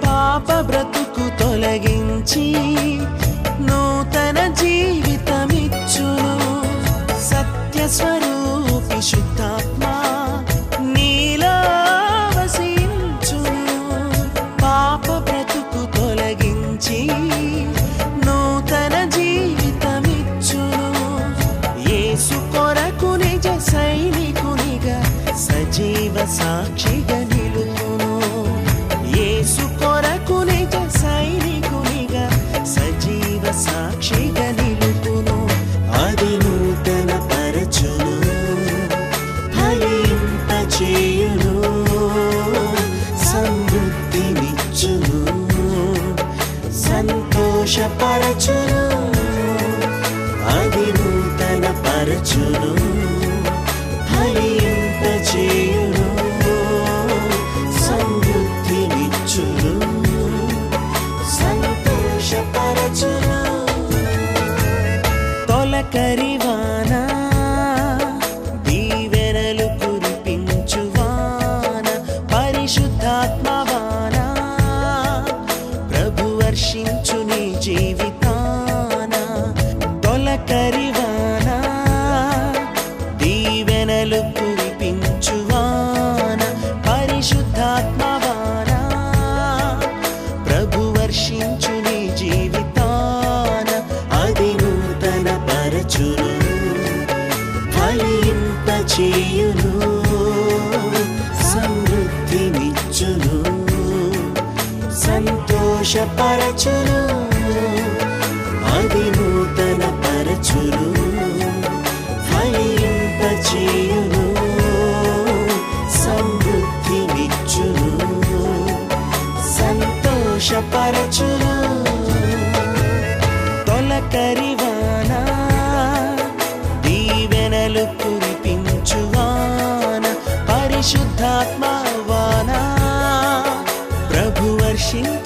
పాప బ్రతుకు తొలగించి నూతన జీవితమిచ్చును. సత్యస్వరూపి శుద్ధాత్మా నీలో వసించును, పాప బ్రతుకు తొలగించి నూతన జీవితమిచ్చును. యేసు కొరకు నిజ సైనికునిగా సజీవ సాక్షిగా నిలుపును, యేసు కొరకు నిజ సైనికునిగా సజీవ సాక్షిగా నిలుపును, అది నూతన పరచును, ఫలింపచేయును, సమృద్ధినిచ్చును, సంతోషపరచును, అది నూతన పరచును, ఫలింపచేయును, సమృద్ధినిచ్చును, సంతోషపరచును. తొలకరివానా దీవెనలు కురిపించువాన, పరిశుద్ధాత్మ వాన ప్రభు వర్షించు నీ జీవితాన. తొలకరివానా దీవెనలు కురిపించువాన, పరిశుద్ధాత్మ వాన ప్రభు వర్షించు నీ జీవితాన, అది నూతన పరచును, ఫలింపచేయును, సమృద్ధినిచ్చును, సంతోషపరచును, అది నూతన పరచును, ఫలింపచేయును, పరిశుద్ధాత్మ వానా ప్రభు వర్షించు